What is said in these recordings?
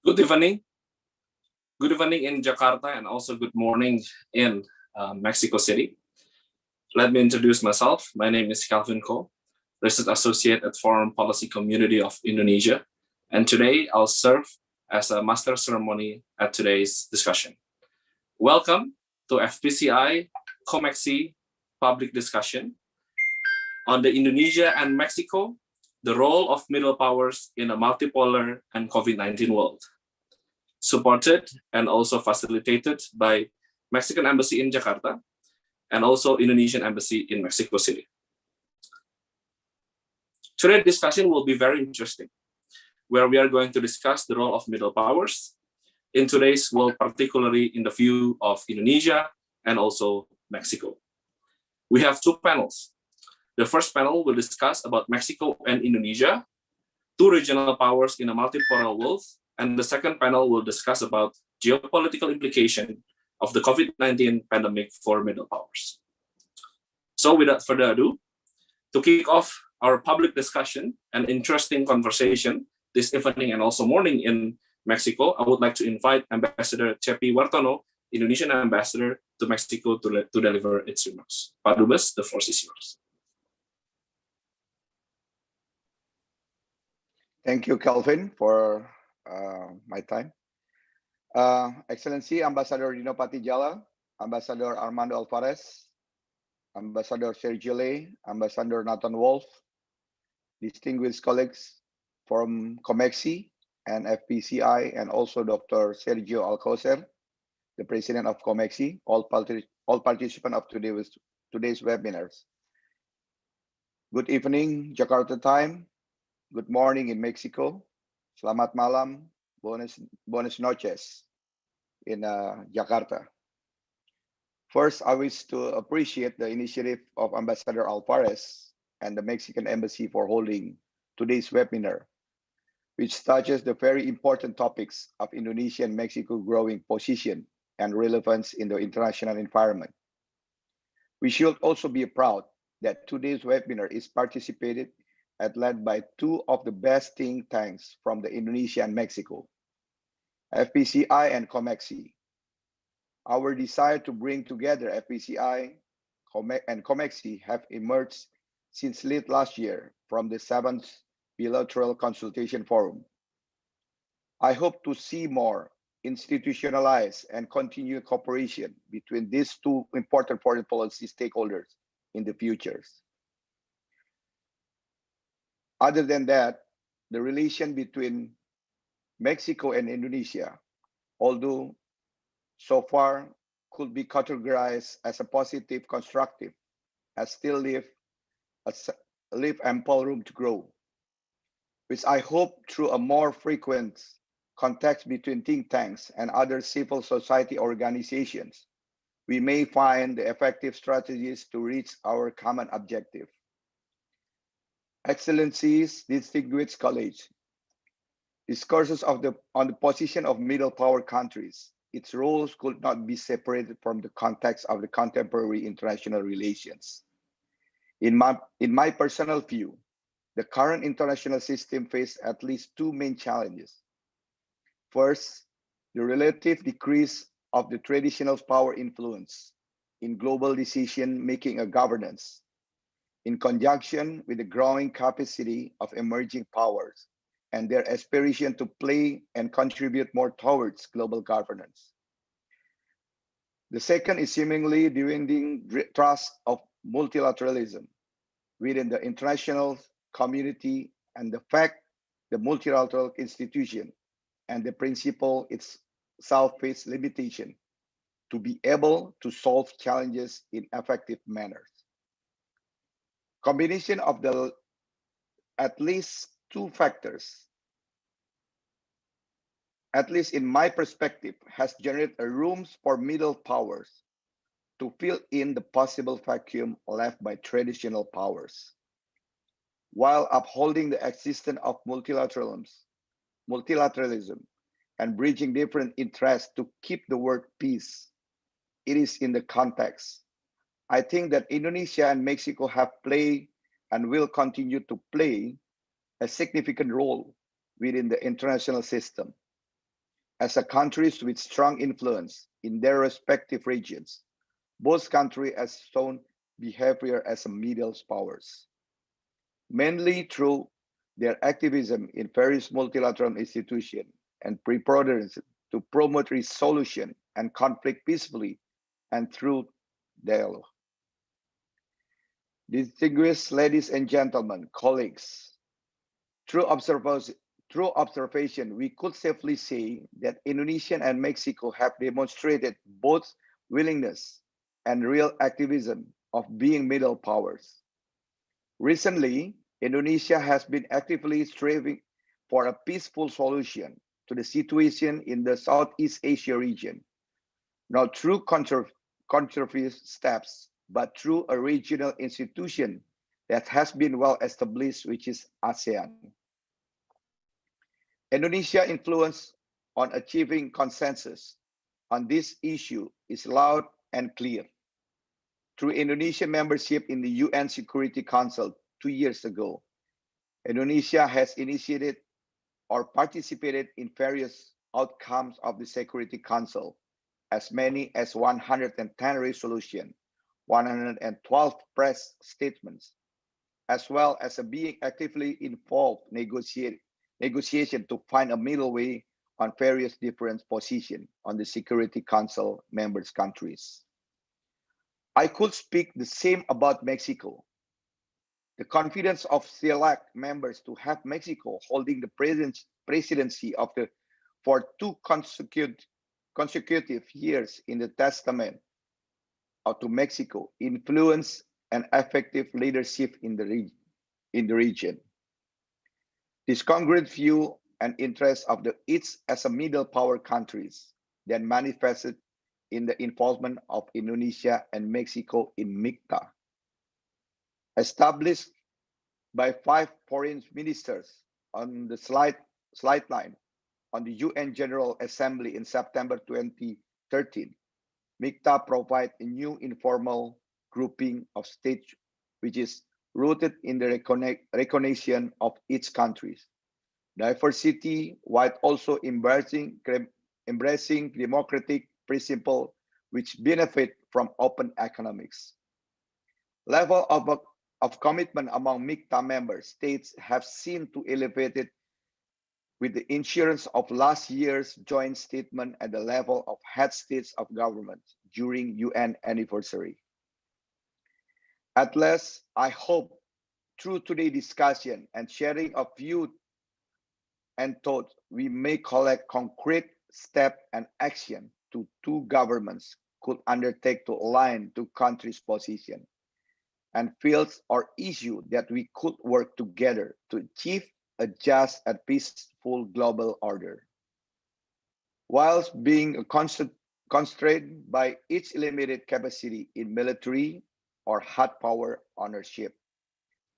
Good evening. Good evening in Jakarta and also good morning in Mexico City. Let me introduce myself. My name is Calvin Ko, Research Associate at Foreign Policy Community of Indonesia. And today I'll serve as a master ceremony at today's discussion. Welcome to FPCI COMEXI public discussion on the Indonesia and Mexico, the role of middle powers in a multipolar and COVID-19 world. Supported and also facilitated by Mexican Embassy in Jakarta and also Indonesian Embassy in Mexico City. Today's discussion will be very interesting, where we are going to discuss the role of middle powers in today's world, particularly in the view of Indonesia and also Mexico. We have two panels. The first panel will discuss about Mexico and Indonesia, two regional powers in a multipolar world, and the second panel will discuss about geopolitical implication of the COVID-19 pandemic for middle powers. So without further ado, to kick off our public discussion and interesting conversation this evening and also morning in Mexico, I would like to invite Ambassador Cepi Wartono, Indonesian Ambassador to Mexico, to deliver its remarks. Pak Dubes, the floor is yours. Thank you, Calvin, for my time. Excellency Ambassador Dino Patijala, Ambassador Armando Alvarez, Ambassador Sergio Ley, Ambassador Nathan Wolf, distinguished colleagues from COMEXI and FPCI, and also Dr. Sergio Alcocer, the President of COMEXI, all participants of today's webinars. Good evening, Jakarta time. Good morning in Mexico. Selamat malam, buenas noches in Jakarta. First, I wish to appreciate the initiative of Ambassador Alvarez and the Mexican Embassy for holding today's webinar, which touches the very important topics of Indonesia and Mexico growing position and relevance in the international environment. We should also be proud that today's webinar is participated and led by two of the best think tanks from the Indonesia and Mexico, FPCI and COMEXI. Our desire to bring together FPCI and COMEXI have emerged since late last year from the 7th Bilateral Consultation Forum. I hope to see more institutionalized and continued cooperation between these two important foreign policy stakeholders in the future. Other than that, the relation between Mexico and Indonesia, although so far could be categorized as a positive, constructive, has still leave ample room to grow, which I hope through a more frequent contact between think tanks and other civil society organizations, we may find the effective strategies to reach our common objective. Excellencies, distinguished colleagues, discourses on the position of middle power countries, its roles could not be separated from the context of the contemporary international relations. In my personal view, the current international system faces at least two main challenges. First, the relative decrease of the traditional power influence in global decision-making and governance, in conjunction with the growing capacity of emerging powers and their aspiration to play and contribute more towards global governance. The second is seemingly dwindling trust of multilateralism within the international community, and the fact the multilateral institution and the principle itself face limitation to be able to solve challenges in effective manners. Combination of the at least two factors, at least in my perspective, has generated a room for middle powers to fill in the possible vacuum left by traditional powers, while upholding the existence of multilateralism and bridging different interests to keep the word peace. It is in the context. I think that Indonesia and Mexico have played and will continue to play a significant role within the international system. as a countries with strong influence in their respective regions. Both countries have shown behavior as a middle powers, mainly through their activism in various multilateral institutions and preponderance to promote resolution and conflict peacefully and through dialogue. Distinguished ladies and gentlemen, colleagues, through observation, we could safely say that Indonesia and Mexico have demonstrated both willingness and real activism of being middle powers. Recently, Indonesia has been actively striving for a peaceful solution to the situation in the Southeast Asia region, not through controversial steps, but through a regional institution that has been well established, which is ASEAN. Indonesia's influence on achieving consensus on this issue is loud and clear. Through Indonesian membership in the UN Security Council 2 years ago, Indonesia has initiated or participated in various outcomes of the Security Council, as many as 110 resolutions, 112 press statements, as well as being actively involved negotiation to find a middle way on various different positions on the Security Council members countries. I could speak the same about Mexico. The confidence of select members to have Mexico holding the presidency for 2 consecutive years in the testament to Mexico influence and effective leadership in the region. This congruent view and interest of each as a middle power countries then manifested in the involvement of Indonesia and Mexico in MICTA. Established by 5 foreign ministers on the slide line on the UN General Assembly in September 2013, MICTA provides a new informal grouping of states which is rooted in the recognition of each country's diversity, while also embracing democratic principles which benefit from open economics. Level of commitment among MICTA member states have seemed to elevate it with the issuance of last year's joint statement at the level of head states of government during UN anniversary. At last, I hope through today's discussion and sharing of views and thoughts, we may collect concrete steps and action to 2 governments could undertake to align 2 countries' position and fields or issues that we could work together to achieve a just and peaceful global order. Whilst being constrained by its limited capacity in military or hard power ownership,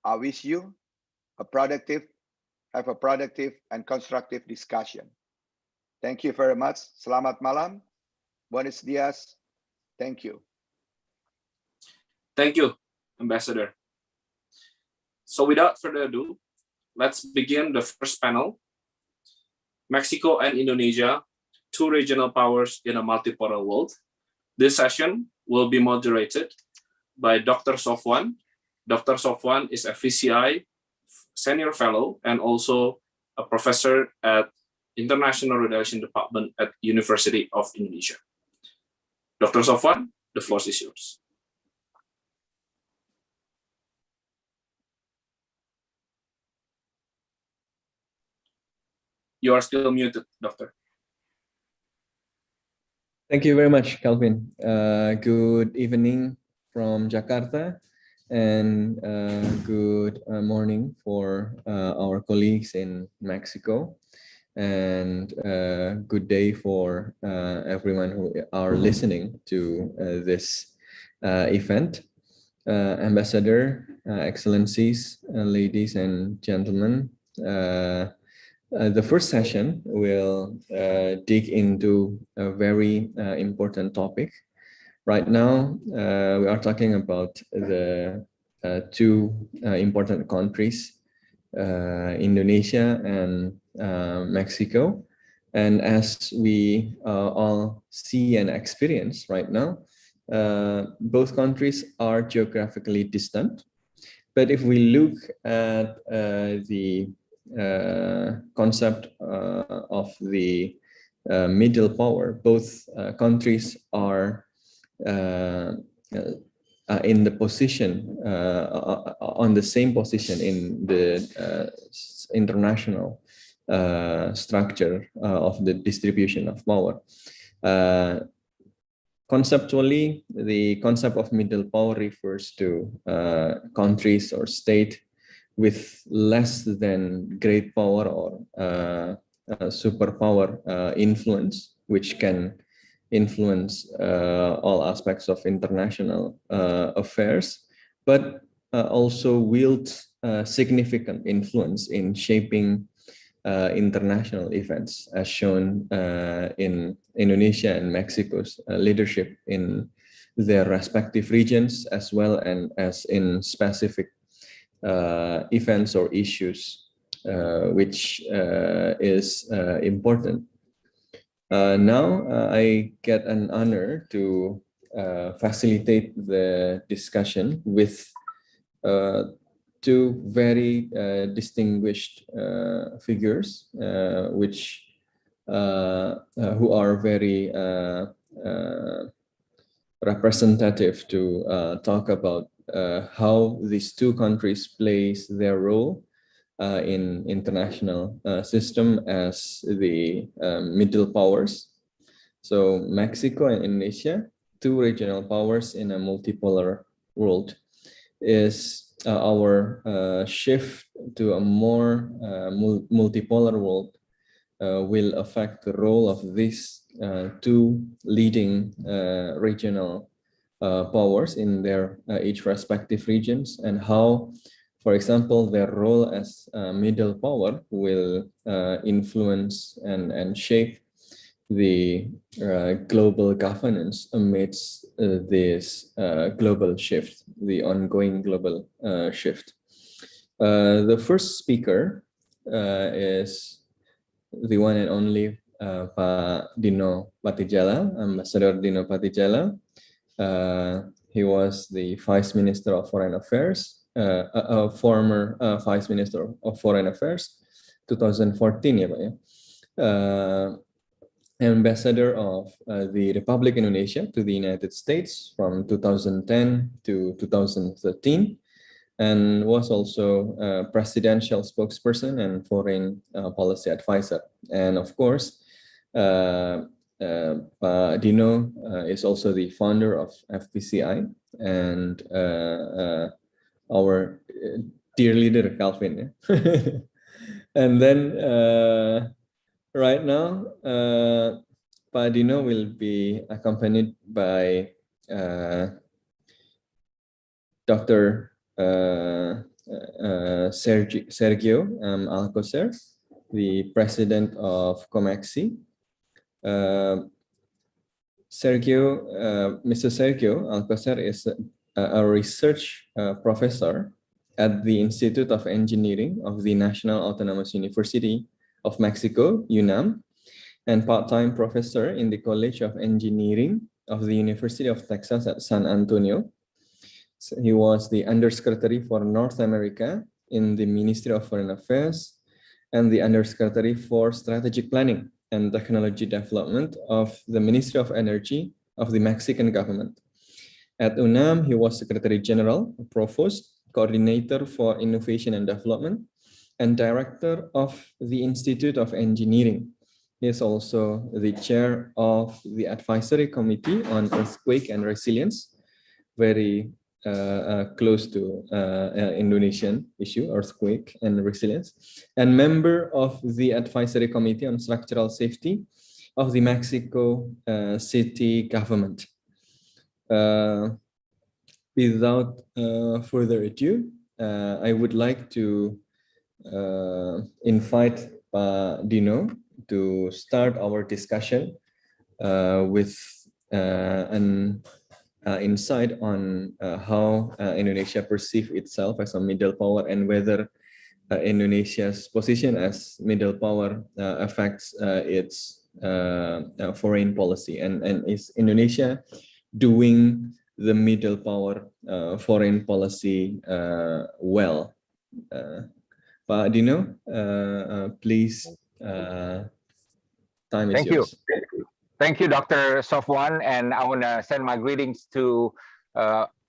I wish you have a productive and constructive discussion. Thank you very much. Selamat malam. Buenos dias. Thank you. Thank you, Ambassador. So without further ado, let's begin the first panel. Mexico and Indonesia, 2 regional powers in a multipolar world. This session will be moderated by Dr. Sofwan. Dr. Sofwan is a FPCI Senior Fellow and also a professor at International Relations Department at University of Indonesia. Dr. Sofwan, the floor is yours. You are still muted, Doctor. Thank you very much, Calvin. Good evening from Jakarta, and good morning for our colleagues in Mexico, and good day for everyone who are listening to this event. Ambassador, Excellencies, ladies and gentlemen, the first session will dig into a very important topic. Right now, we are talking about the 2 important countries, Indonesia and Mexico. And as we all see and experience right now, both countries are geographically distant. But if we look at the concept of the middle power, both countries are in the position, on the same position in the international structure of the distribution of power. Conceptually, the concept of middle power refers to countries or state with less than great power or superpower influence, which can influence all aspects of international affairs, but also wield significant influence in shaping international events, as shown in Indonesia and Mexico's leadership in their respective regions, as well as in specific events or issues, which is important. Now I get an honor to facilitate the discussion with two very distinguished figures, who are very representative to talk about how these two countries plays their role in international system as the middle powers. So Mexico and Indonesia, two regional powers in a multipolar world, is our shift to a more multipolar world will affect the role of these two leading regional powers in their each respective regions, and how, for example, their role as middle power will influence and shape the global governance amidst this global shift, the ongoing global shift. The first speaker is the one and only Pak Dino Patijala, Ambassador Dino Patijala. He was the Vice Minister of Foreign Affairs, former Vice Minister of Foreign Affairs, 2014 ya Pak ya. Ambassador of the Republic Indonesia to the United States from 2010 to 2013, and was also a presidential spokesperson and foreign policy advisor. And of course, Dino is also the founder of FPCI and our dear leader, Calvin. And then right now, Pak Dino will be accompanied by Dr. Sergio Alcocer, the president of COMEXI. Mr. Sergio Alcocer is a research professor at the Institute of Engineering of the National Autonomous University of Mexico, UNAM, and part-time professor in the College of Engineering of the University of Texas at San Antonio. So he was the Undersecretary for North America in the Ministry of Foreign Affairs and the Undersecretary for Strategic Planning and Technology Development of the Ministry of Energy of the Mexican government. At UNAM, he was Secretary General, Provost, Coordinator for Innovation and Development, and Director of the Institute of Engineering. He is also the chair of the Advisory Committee on Earthquake and Resilience, very close to Indonesian issue, earthquake and resilience, and member of the Advisory Committee on Structural Safety of the Mexico City government. Without further ado, I would like to invite Dino to start our discussion with an insight on how Indonesia perceives itself as a middle power, and whether Indonesia's position as middle power affects its foreign policy, and is Indonesia doing the middle power foreign policy well? Pak Dino, please, time is Thank you. yours. Thank you, Dr. Sofwan, and I want to send my greetings to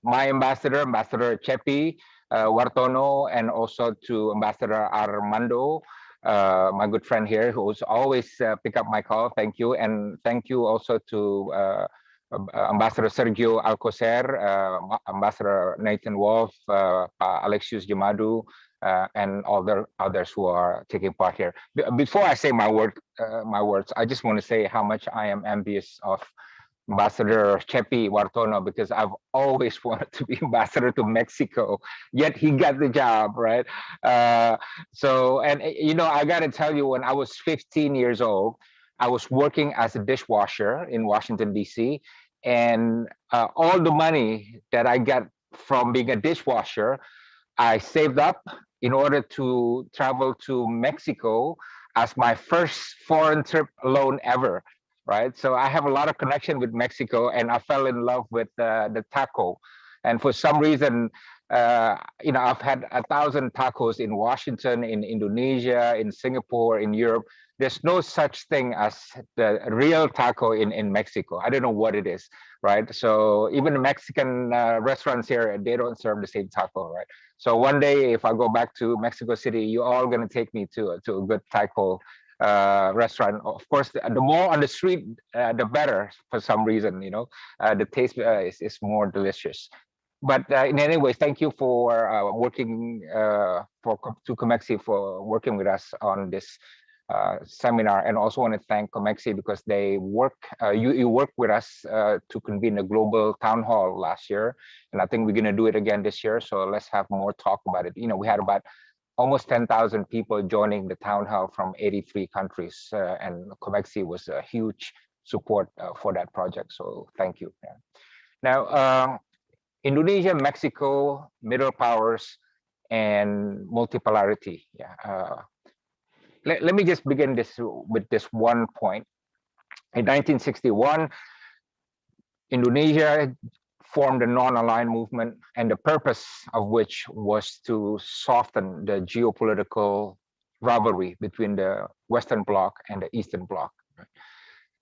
my ambassador, Ambassador Cepi Wartono, and also to Ambassador Armando, my good friend here, who's always pick up my call. Thank you, and thank you also to Ambassador Sergio Alcocer, Ambassador Nathan Wolf, Alexius Jamadu, and all the others who are taking part here. Before I say my words, I just want to say how much I am envious of Ambassador Cepi Wartono, because I've always wanted to be ambassador to Mexico, yet he got the job, right? So, and you know, I got to tell you, when I was 15 years old, I was working as a dishwasher in Washington, D.C., and all the money that I got from being a dishwasher, I saved up in order to travel to Mexico as my first foreign trip alone ever, right? So I have a lot of connection with Mexico, and I fell in love with the taco. And for some reason, you know, I've had 1,000 tacos in Washington, in Indonesia, in Singapore, in Europe. There's no such thing as the real taco in Mexico. I don't know what it is, right? So even the Mexican restaurants here, they don't serve the same taco, right? So one day, if I go back to Mexico City, you're all going to take me to a good taco restaurant. Of course, the more on the street, the better. For some reason, you know, the taste is more delicious. But in any way, thank you for working to Comexi for working with us on this seminar, and also want to thank Comexi because they work. You worked with us to convene a global town hall last year, and I think we're going to do it again this year. So let's have more talk about it. You know, we had about almost 10,000 people joining the town hall from 83 countries, and Comexi was a huge support for that project. So thank you. Yeah. Now, Indonesia, Mexico, middle powers, and multipolarity. Yeah. Let me just begin this with this one point. In 1961, Indonesia formed a non-aligned movement, and the purpose of which was to soften the geopolitical rivalry between the Western Bloc and the Eastern Bloc.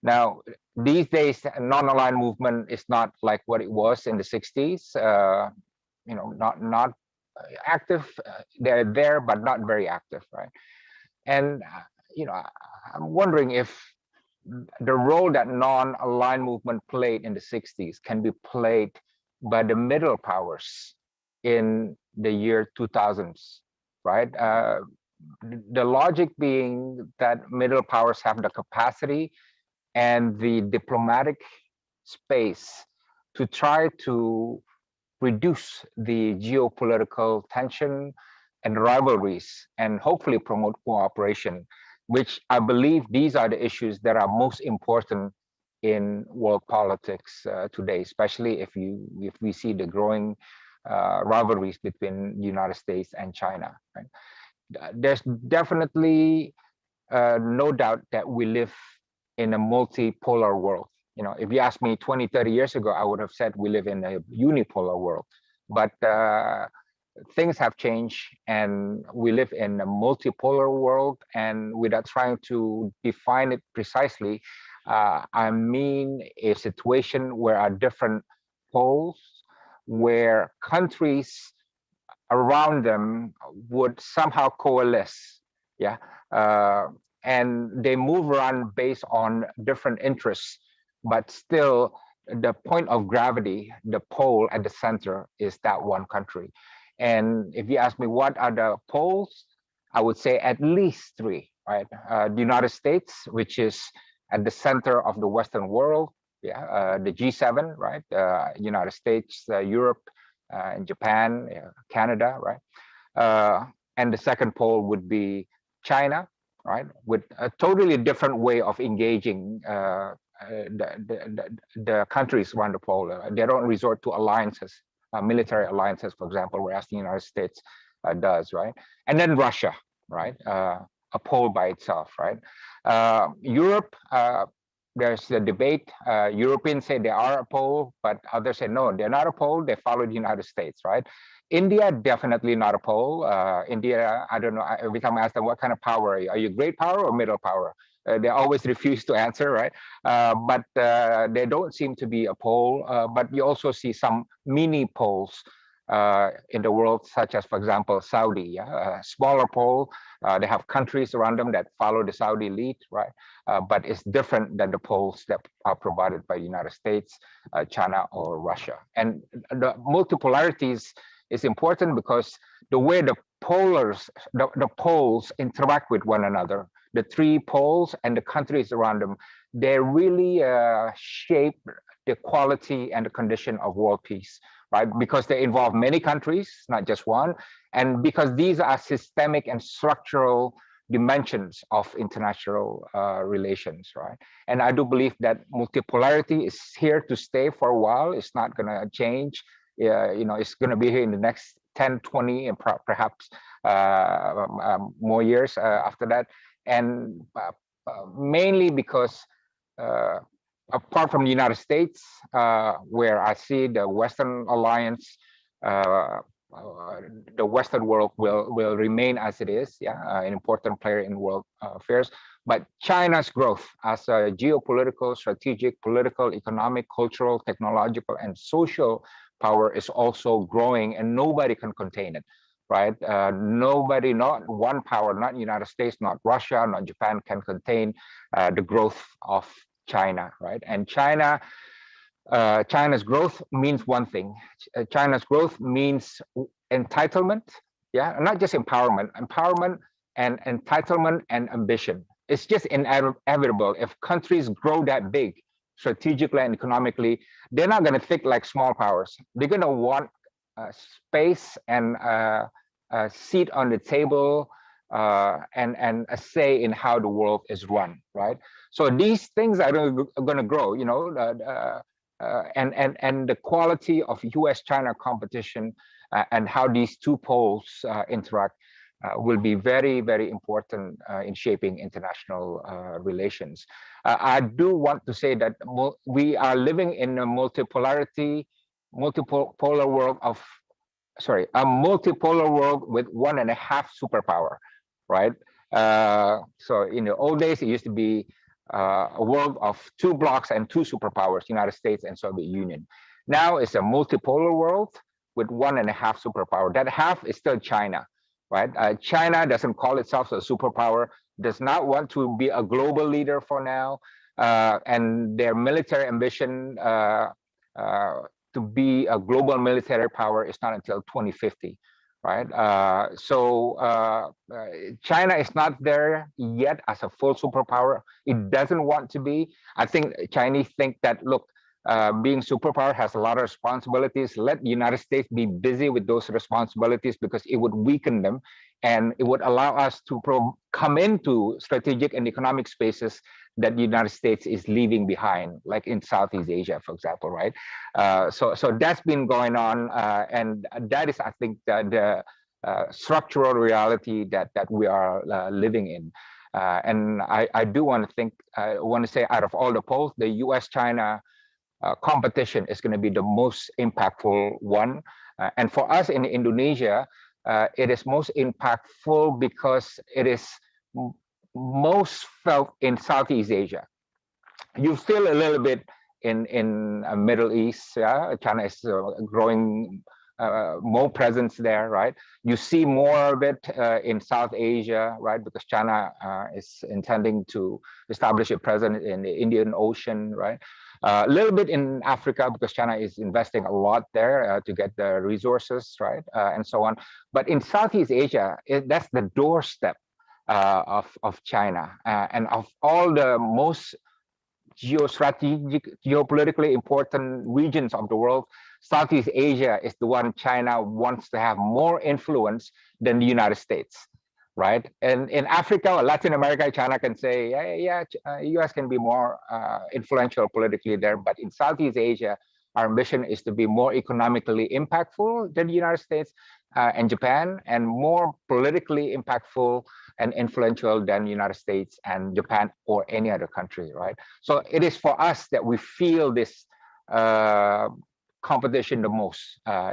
Now, these days, non-aligned movement is not like what it was in the 60s. You know, not active. They're there, but not very active, right? And you know, I'm wondering if the role that non-aligned movement played in the 60s can be played by the middle powers in the year 2000s, right? The logic being that middle powers have the capacity and the diplomatic space to try to reduce the geopolitical tension and rivalries, and hopefully promote cooperation, which I believe these are the issues that are most important in world politics today, especially if we see the growing rivalries between the United States and China. Right? There's definitely no doubt that we live in a multipolar world. You know, if you asked me 20, 30 years ago, I would have said we live in a unipolar world. But things have changed, and we live in a multipolar world. And without trying to define it precisely, I mean a situation where are different poles, where countries around them would somehow coalesce, yeah, and they move around based on different interests, but still the point of gravity, the pole at the center, is that one country. And if you ask me what are the poles, I would say at least three, right? The United States, which is at the center of the Western world, yeah, the G7, right? United States, Europe, and Japan, Canada, right? And the second pole would be China, right? With a totally different way of engaging the countries around the pole. They don't resort to alliances, military alliances, for example, whereas the United States does, right? And then Russia, right? A pole by itself, right? Europe, there's the debate. Europeans say they are a pole, but others say no, they're not a pole. They follow the United States, right? India, definitely not a pole. India, I don't know. Every time I ask them, what kind of power are you? Are you great power or middle power? They always refuse to answer, right? But they don't seem to be a pole. But you also see some mini poles in the world, such as, for example, Saudi, a smaller pole. They have countries around them that follow the Saudi lead, right? But it's different than the poles that are provided by the United States, China, or Russia. And the multipolarities is important because the way the poles interact with one another, the three poles and the countries around them, they really shape the quality and the condition of world peace, right? Because they involve many countries, not just one, and because these are systemic and structural dimensions of international relations, right? And I do believe that multipolarity is here to stay for a while. It's not going to change. You know, it's going to be here in the next 10, 20, and perhaps more years after that. And mainly because apart from the United States, where I see the Western alliance, the Western world will remain as it is, an important player in world affairs. But China's growth as a geopolitical, strategic, political, economic, cultural, technological, and social power is also growing, and nobody can contain it, right? Nobody, not one power, not the United States, not Russia, not Japan, can contain the growth of China, right? And China's growth means one thing. China's growth means entitlement, not just empowerment and entitlement and ambition. It's just inevitable. If countries grow that big, strategically and economically, they're not going to think like small powers. They're going to want space and a seat on the table and a say in how the world is run, right? So these things are going to grow, you know, and the quality of U.S.-China competition and how these two poles interact will be very, very important in shaping international relations. I do want to say that we are living in a multipolar world of, a multipolar world with 1.5 superpower, right? So in the old days, it used to be a world of 2 blocks and 2 superpowers, United States and Soviet Union. Now it's a multipolar world with 1.5 superpower. That half is still China, right? China doesn't call itself a superpower, does not want to be a global leader for now, and their military ambition to be a global military power is not until 2050, right? China is not there yet as a full superpower. It doesn't want to be. I think Chinese think that, look, being superpower has a lot of responsibilities. Let the United States be busy with those responsibilities because it would weaken them and it would allow us to come into strategic and economic spaces that the United States is leaving behind, like in Southeast Asia, for example, right? So that's been going on, and that is, I think, the structural reality that we are living in. And I do want to say, out of all the polls, the U.S.-China competition is going to be the most impactful one. And for us in Indonesia, it is most impactful because it is most felt in Southeast Asia. You feel a little bit in Middle East. China is growing more presence there, right? You see more of it in South Asia, right? Because China is intending to establish a presence in the Indian Ocean, right? A little bit in Africa because China is investing a lot there to get the resources, right? And so on. But in Southeast Asia, that's the doorstep of China, and of all the most geopolitically important regions of the world, Southeast Asia is the one China wants to have more influence than the United States, right? And in Africa or Latin America, China can say, yeah, US can be more influential politically there, but in Southeast Asia, Our ambition is to be more economically impactful than the United States and Japan, and more politically impactful and influential than the United States and Japan or any other country, right? So it is for us that we feel this competition the most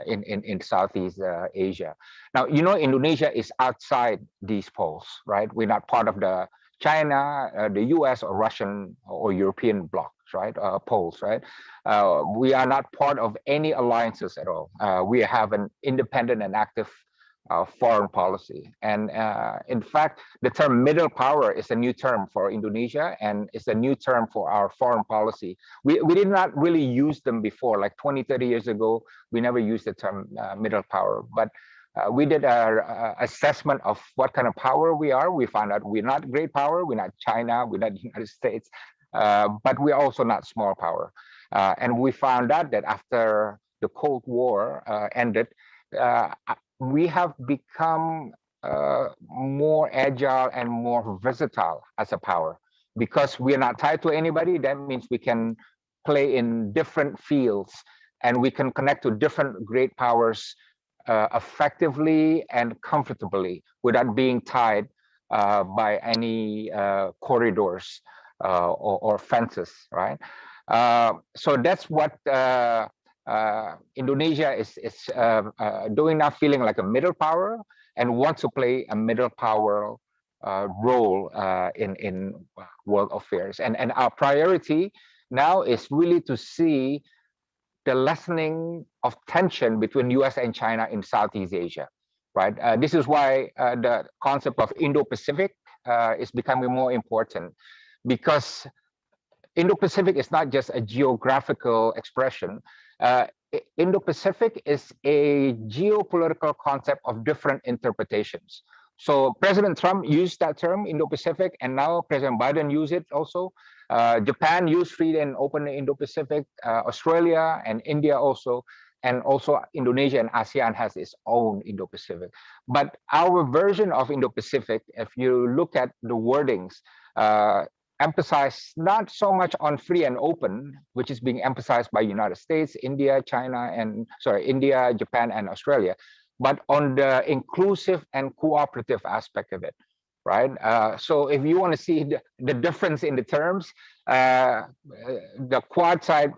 in Southeast Asia. Now, you know, Indonesia is outside these poles, right? We're not part of the China, the US or Russian or European blocks, right? Poles, right? We are not part of any alliances at all. We have an independent and active foreign policy. And in fact, the term middle power is a new term for Indonesia, and it's a new term for our foreign policy. We did not really use them before, like 20, 30 years ago, we never used the term middle power. But we did our assessment of what kind of power we are. We found out we're not great power, we're not China, we're not the United States, but we're also not small power. And we found out that after the Cold War ended, we have become more agile and more versatile as a power. Because we are not tied to anybody, that means we can play in different fields and we can connect to different great powers effectively and comfortably without being tied by any corridors or fences, right? So that's what Indonesia is doing now, feeling like a middle power and wants to play a middle power role in world affairs. And our priority now is really to see the lessening of tension between US and China in Southeast Asia, right? This is why the concept of Indo-Pacific is becoming more important, because Indo-Pacific is not just a geographical expression. Indo-Pacific is a geopolitical concept of different interpretations. So President Trump used that term, Indo-Pacific, and now President Biden used it also. Japan used free and open Indo-Pacific, Australia and India also, and also Indonesia and ASEAN has its own Indo-Pacific. But our version of Indo-Pacific, if you look at the wordings, emphasize not so much on free and open, which is being emphasized by United States, India, India, Japan, and Australia, but on the inclusive and cooperative aspect of it, right? So if you want to see the difference in the terms, the Quad side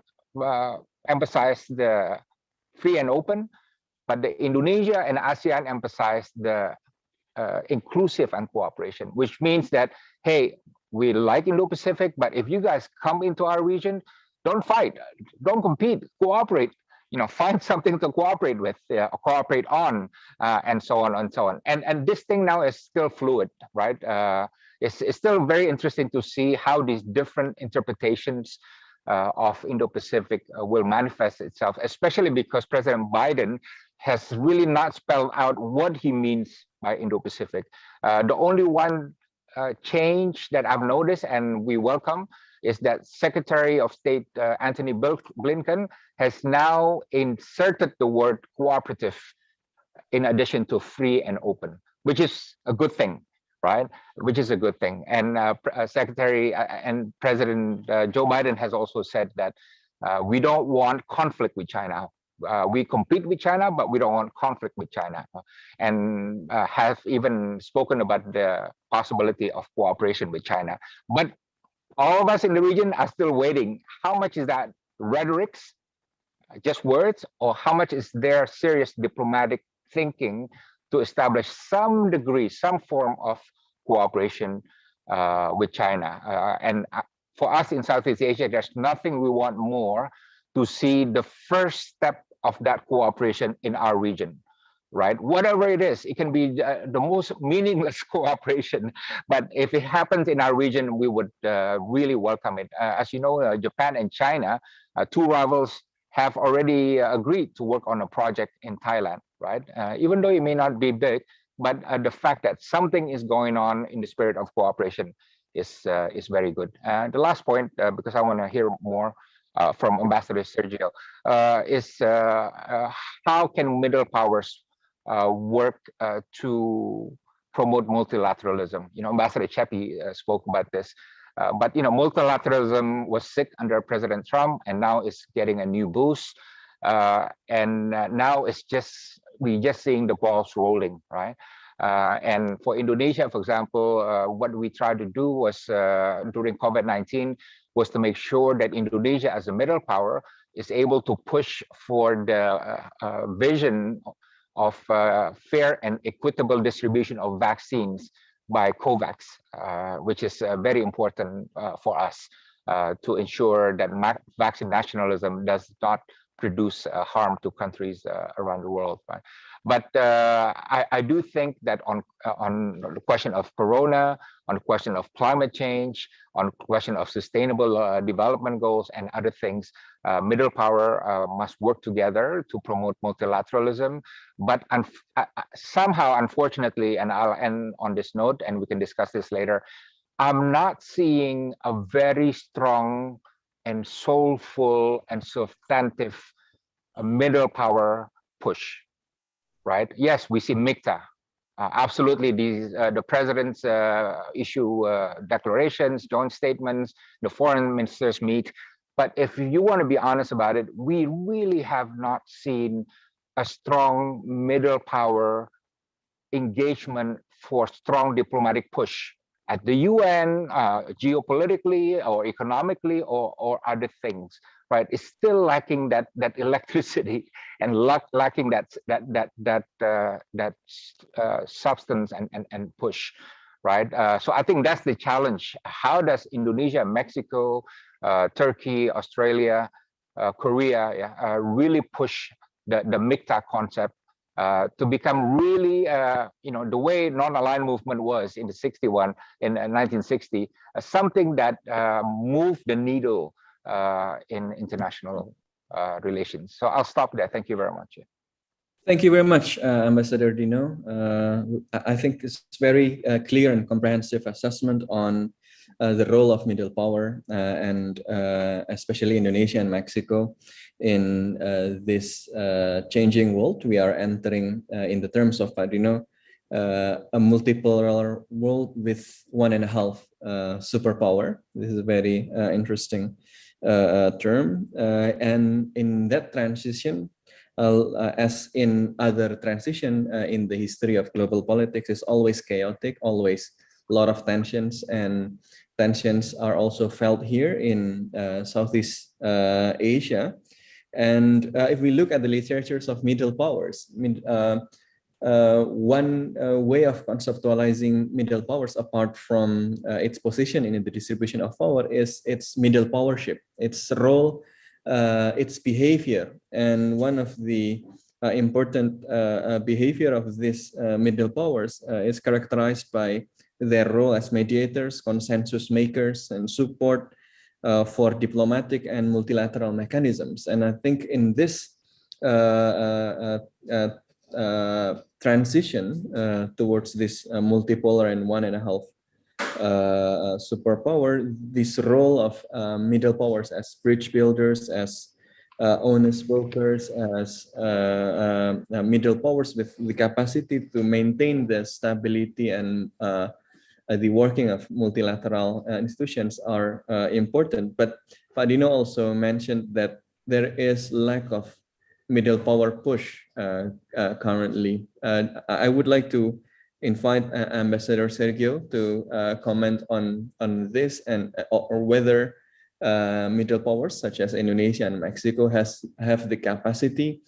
emphasize the free and open, but the Indonesia and ASEAN emphasize the inclusive and cooperation, which means that, hey, we like Indo-Pacific, but if you guys come into our region, don't fight, don't compete, cooperate, you know, find something to cooperate with, cooperate on, and so on and so on. And this thing now is still fluid, right? It's still very interesting to see how these different interpretations of Indo-Pacific will manifest itself, especially because President Biden has really not spelled out what he means by Indo-Pacific. The only one change that I've noticed and we welcome is that Secretary of State Antony Blinken has now inserted the word cooperative in addition to free and open, which is a good thing, right? Which is a good thing. And Secretary and President Joe Biden has also said that we don't want conflict with China. We compete with China, but we don't want conflict with China, and have even spoken about the possibility of cooperation with China. But all of us in the region are still waiting. How much is that rhetorics, just words, or how much is there serious diplomatic thinking to establish some degree, some form of cooperation with China? And for us in Southeast Asia, there's nothing we want more to see the first step of that cooperation in our region, right? Whatever it is, it can be the most meaningless cooperation, but if it happens in our region, we would really welcome it. As you know, Japan and China, two rivals, have already agreed to work on a project in Thailand, right? Even though it may not be big, but the fact that something is going on in the spirit of cooperation is very good. The last point, because I want to hear more from Ambassador Sergio, is how can middle powers work to promote multilateralism? You know, Ambassador Chepi spoke about this. But multilateralism was sick under President Trump, and now it's getting a new boost. And now we're just seeing the balls rolling, right? And for Indonesia, for example, what we tried to do was during COVID-19 was to make sure that Indonesia as a middle power is able to push for the vision of fair and equitable distribution of vaccines by COVAX, which is very important for us to ensure that vaccine nationalism does not produce harm to countries around the world. Right? But I do think that on the question of corona, on the question of climate change, on the question of sustainable development goals and other things, middle power must work together to promote multilateralism. But somehow, unfortunately, and I'll end on this note, and we can discuss this later, I'm not seeing a very strong and soulful and substantive middle power push, right? Yes, we see MICTA. Absolutely, the presidents issue declarations, joint statements, the foreign ministers meet. But if you want to be honest about it, we really have not seen a strong middle power engagement for strong diplomatic push at the UN, geopolitically or economically or other things, right? It's still lacking that electricity and lacking that substance and push, right? So I think that's the challenge. How does Indonesia, Mexico, Turkey, Australia, Korea really push the MICTA concept to become really, the way non-aligned movement was in the 1960, something that moved the needle in international relations. So I'll stop there. Thank you very much. Thank you very much, Ambassador Dino. I think it's very clear and comprehensive assessment on the role of middle power and especially Indonesia and Mexico in this changing world. We are entering, in the terms of Dino, a multipolar world with 1.5 superpower. This is a very interesting term. And in that transition, as in other transition in the history of global politics, is always chaotic, always a lot of tensions, and tensions are also felt here in Southeast Asia. And if we look at the literatures of middle powers, one way of conceptualizing middle powers, apart from its position in the distribution of power, is its middle powership, its role, its behavior. And one of the important behavior of these middle powers is characterized by their role as mediators, consensus makers, and support for diplomatic and multilateral mechanisms. And I think in this transition towards this multipolar and 1.5 superpower, this role of middle powers as bridge builders, as honest brokers, as middle powers with the capacity to maintain the stability and the working of multilateral institutions are important. But Pak Dino also mentioned that there is lack of middle power push currently. I would like to invite Ambassador Sergio to comment on this, and or whether middle powers such as Indonesia and Mexico have the capacity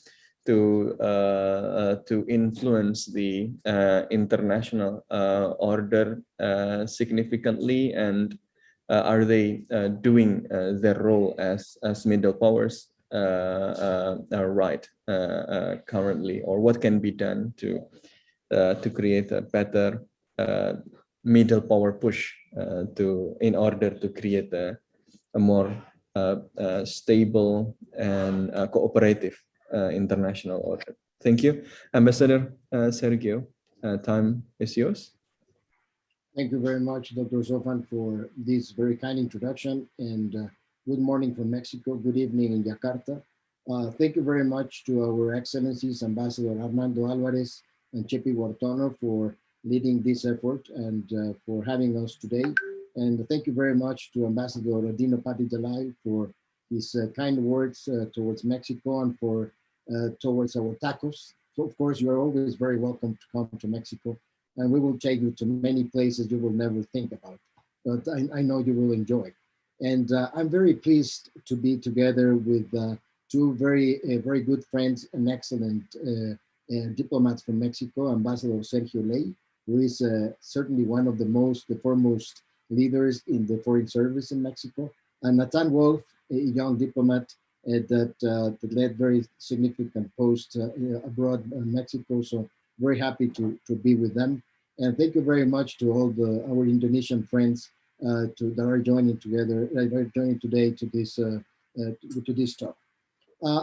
to influence the international order significantly, and are they doing their role as middle powers right currently, or what can be done to create a better middle power push in order to create a more stable and cooperative international order. Thank you. Ambassador Sergio, time is yours. Thank you very much, Dr. Sofan, for this very kind introduction, and good morning from Mexico, good evening in Jakarta. Thank you very much to our Excellencies, Ambassador Armando Alvarez and Chepi Wartono, for leading this effort and for having us today. And thank you very much to Ambassador Dino Pati for his kind words towards Mexico and for towards our tacos. So of course, you are always very welcome to come to Mexico, and we will take you to many places you will never think about, but I know you will enjoy. And I'm very pleased to be together with two very good friends and excellent diplomats from Mexico, Ambassador Sergio Ley, who is certainly one of the foremost leaders in the foreign service in Mexico, and Nathan Wolf, a young diplomat that led very significant posts abroad in Mexico. So very happy to be with them. And thank you very much to all our Indonesian friends that are joining today to this talk.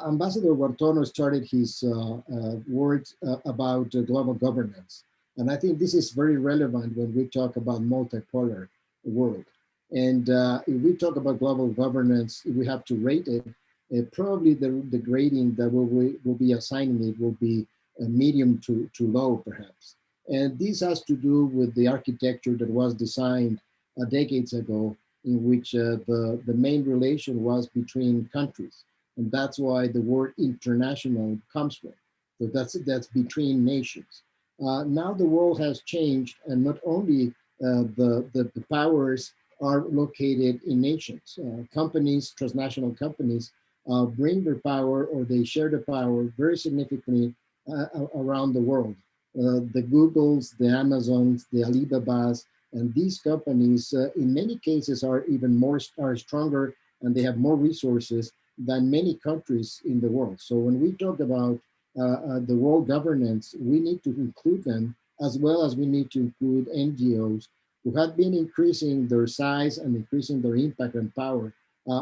Ambassador Wartono started his words about global governance. And I think this is very relevant when we talk about multipolar world. And if we talk about global governance, if we have to rate it, probably the grading that will be assigning it will be a medium to low, perhaps. And this has to do with the architecture that was designed decades ago, in which the main relation was between countries. And that's why the word international comes from. So that's between nations. Now the world has changed, and not only the powers are located in nations. Companies, transnational companies, bring their power, or they share the power very significantly around the world. The Googles, the Amazons, the Alibabas, and these companies, in many cases, are stronger, and they have more resources than many countries in the world. So when we talk about the world governance, we need to include them, as well as we need to include NGOs who have been increasing their size and increasing their impact and power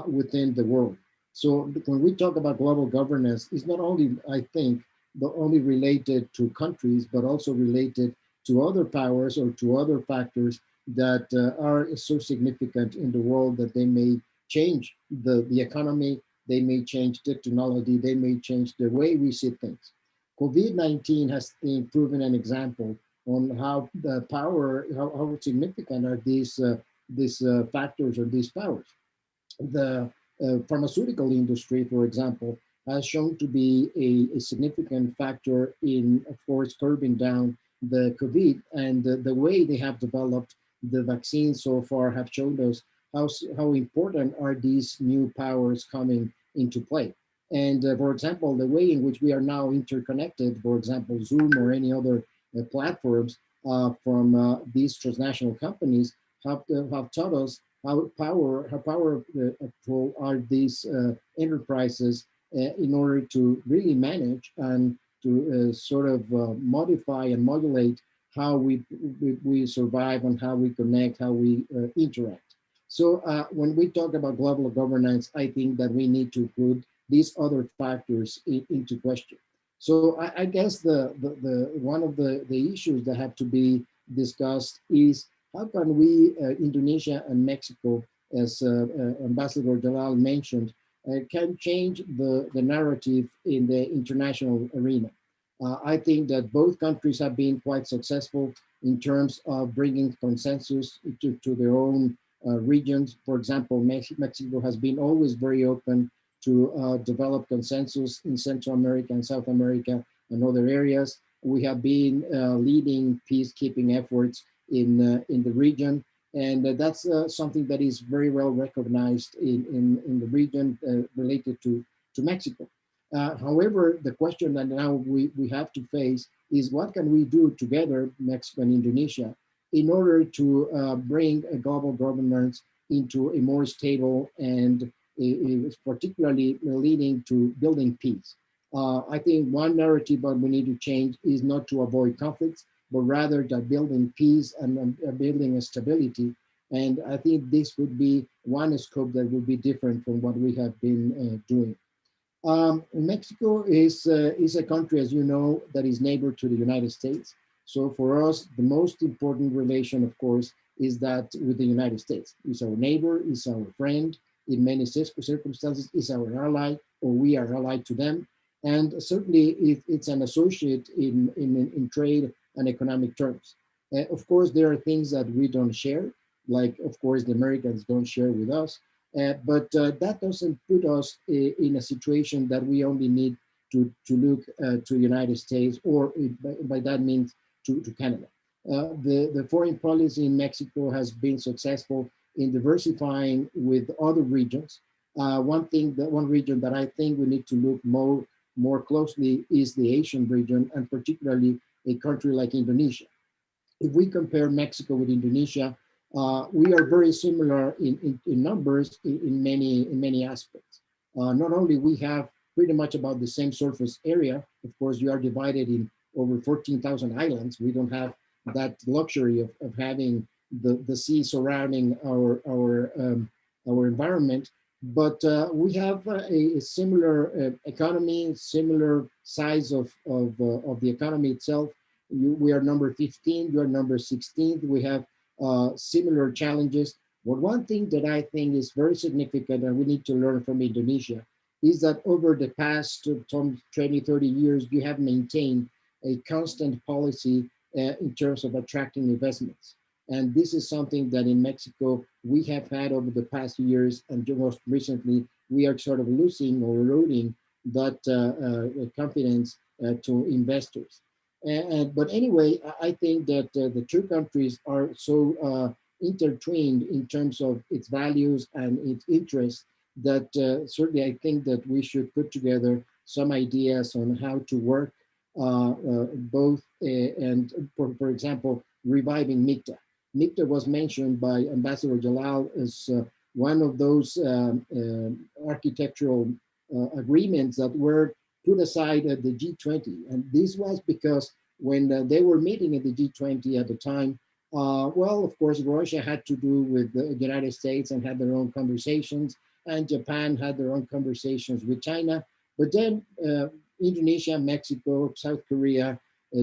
within the world. So when we talk about global governance, it's not only, I think, only related to countries, but also related to other powers or to other factors that are so significant in the world that they may change the economy, they may change technology, they may change the way we see things. COVID-19 has been proven an example on how the power, how significant are these factors or these powers. The pharmaceutical industry, for example, has shown to be a significant factor in, of course, curbing down the COVID, and the way they have developed the vaccines so far have showed us how important are these new powers coming into play. And for example, the way in which we are now interconnected, for example, Zoom or any other platforms from these transnational companies have taught us how powerful are these enterprises in order to really manage and to sort of modify and modulate how we survive and how we connect, how we interact. So when we talk about global governance, I think that we need to include these other factors into question. So I guess one of the issues that have to be discussed is how can we, Indonesia and Mexico, as Ambassador Dalal mentioned, can change the narrative in the international arena. I think that both countries have been quite successful in terms of bringing consensus to their own regions. For example, Mexico has been always very open to develop consensus in Central America and South America and other areas. We have been leading peacekeeping efforts in the region, and that's something that is very well recognized in the region related to Mexico. However, the question that now we have to face is what can we do together, Mexico and Indonesia, in order to bring a global governance into a more stable and particularly leading to building peace. I think one narrative that we need to change is not to avoid conflicts, but rather that building peace and building a stability. And I think this would be one scope that would be different from what we have been doing. Mexico is a country, as you know, that is neighbor to the United States. So for us, the most important relation, of course, is that with the United States. It's our neighbor, it's our friend, in many circumstances, is our ally, or we are allied to them. And certainly it's an associate in trade and economic terms. Of course, there are things that we don't share. like, of course, the Americans don't share with us. But that doesn't put us in a situation that we only need to look to United States, or by that means to Canada. The foreign policy in Mexico has been successful in diversifying with other regions. One region that I think we need to look more closely is the Asian region, and particularly a country like Indonesia. If we compare Mexico with Indonesia, we are very similar in numbers in many aspects. Not only we have pretty much about the same surface area. Of course, we are divided in over 14,000 islands. We don't have that luxury of having the sea surrounding our environment, but we have a similar economy, similar size of the economy itself. We are number 15, you are number 16. We have similar challenges. But one thing that I think is very significant, and we need to learn from Indonesia, is that over the past 20, 30 years, you have maintained a constant policy in terms of attracting investments. And this is something that in Mexico, we have had over the past years, and most recently, we are sort of losing or eroding that confidence to investors. But anyway, I think that the two countries are so intertwined in terms of its values and its interests that certainly I think that we should put together some ideas on how to work both and for example, reviving MICTA. MICTA was mentioned by Ambassador Jalal as one of those architectural agreements that were put aside at the G20. And this was because when they were meeting at the G20 at the time, well, of course, Russia had to do with the United States and had their own conversations, and Japan had their own conversations with China. But then Indonesia, Mexico, South Korea,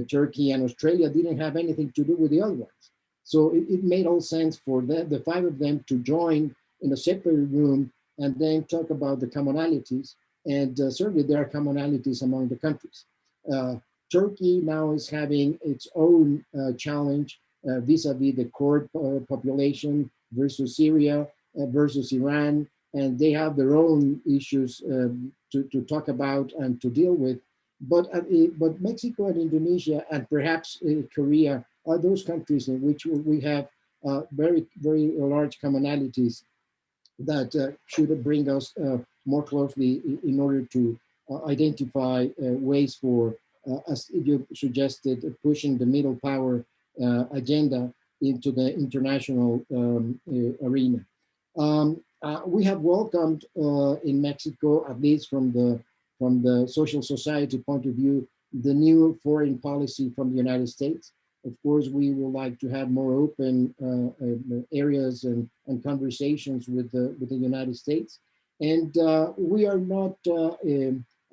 Turkey, and Australia didn't have anything to do with the other ones. So it made all sense for the five of them to join in a separate room and then talk about the commonalities. And certainly there are commonalities among the countries. Turkey now is having its own challenge vis-a-vis the Kurd population versus Syria versus Iran, and they have their own issues to talk about and to deal with. But Mexico and Indonesia and perhaps Korea are those countries in which we have very, very large commonalities that should bring us more closely in order to identify ways for, as you suggested, pushing the middle power agenda into the international arena. We have welcomed in Mexico, at least from the social society point of view, the new foreign policy from the United States. Of course, we would like to have more open areas and conversations with the United States. And we are not,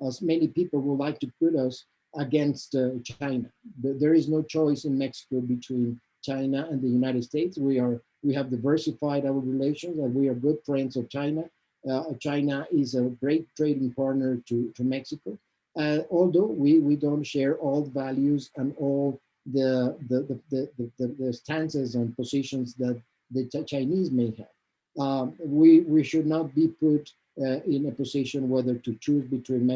as many people would like to put us, against China. There is no choice in Mexico between China and the United States. We have diversified our relations, and we are good friends of China. China is a great trading partner to Mexico. Although we don't share all the values and all the stances and positions that the Chinese may have. We should not be put in a position whether to choose between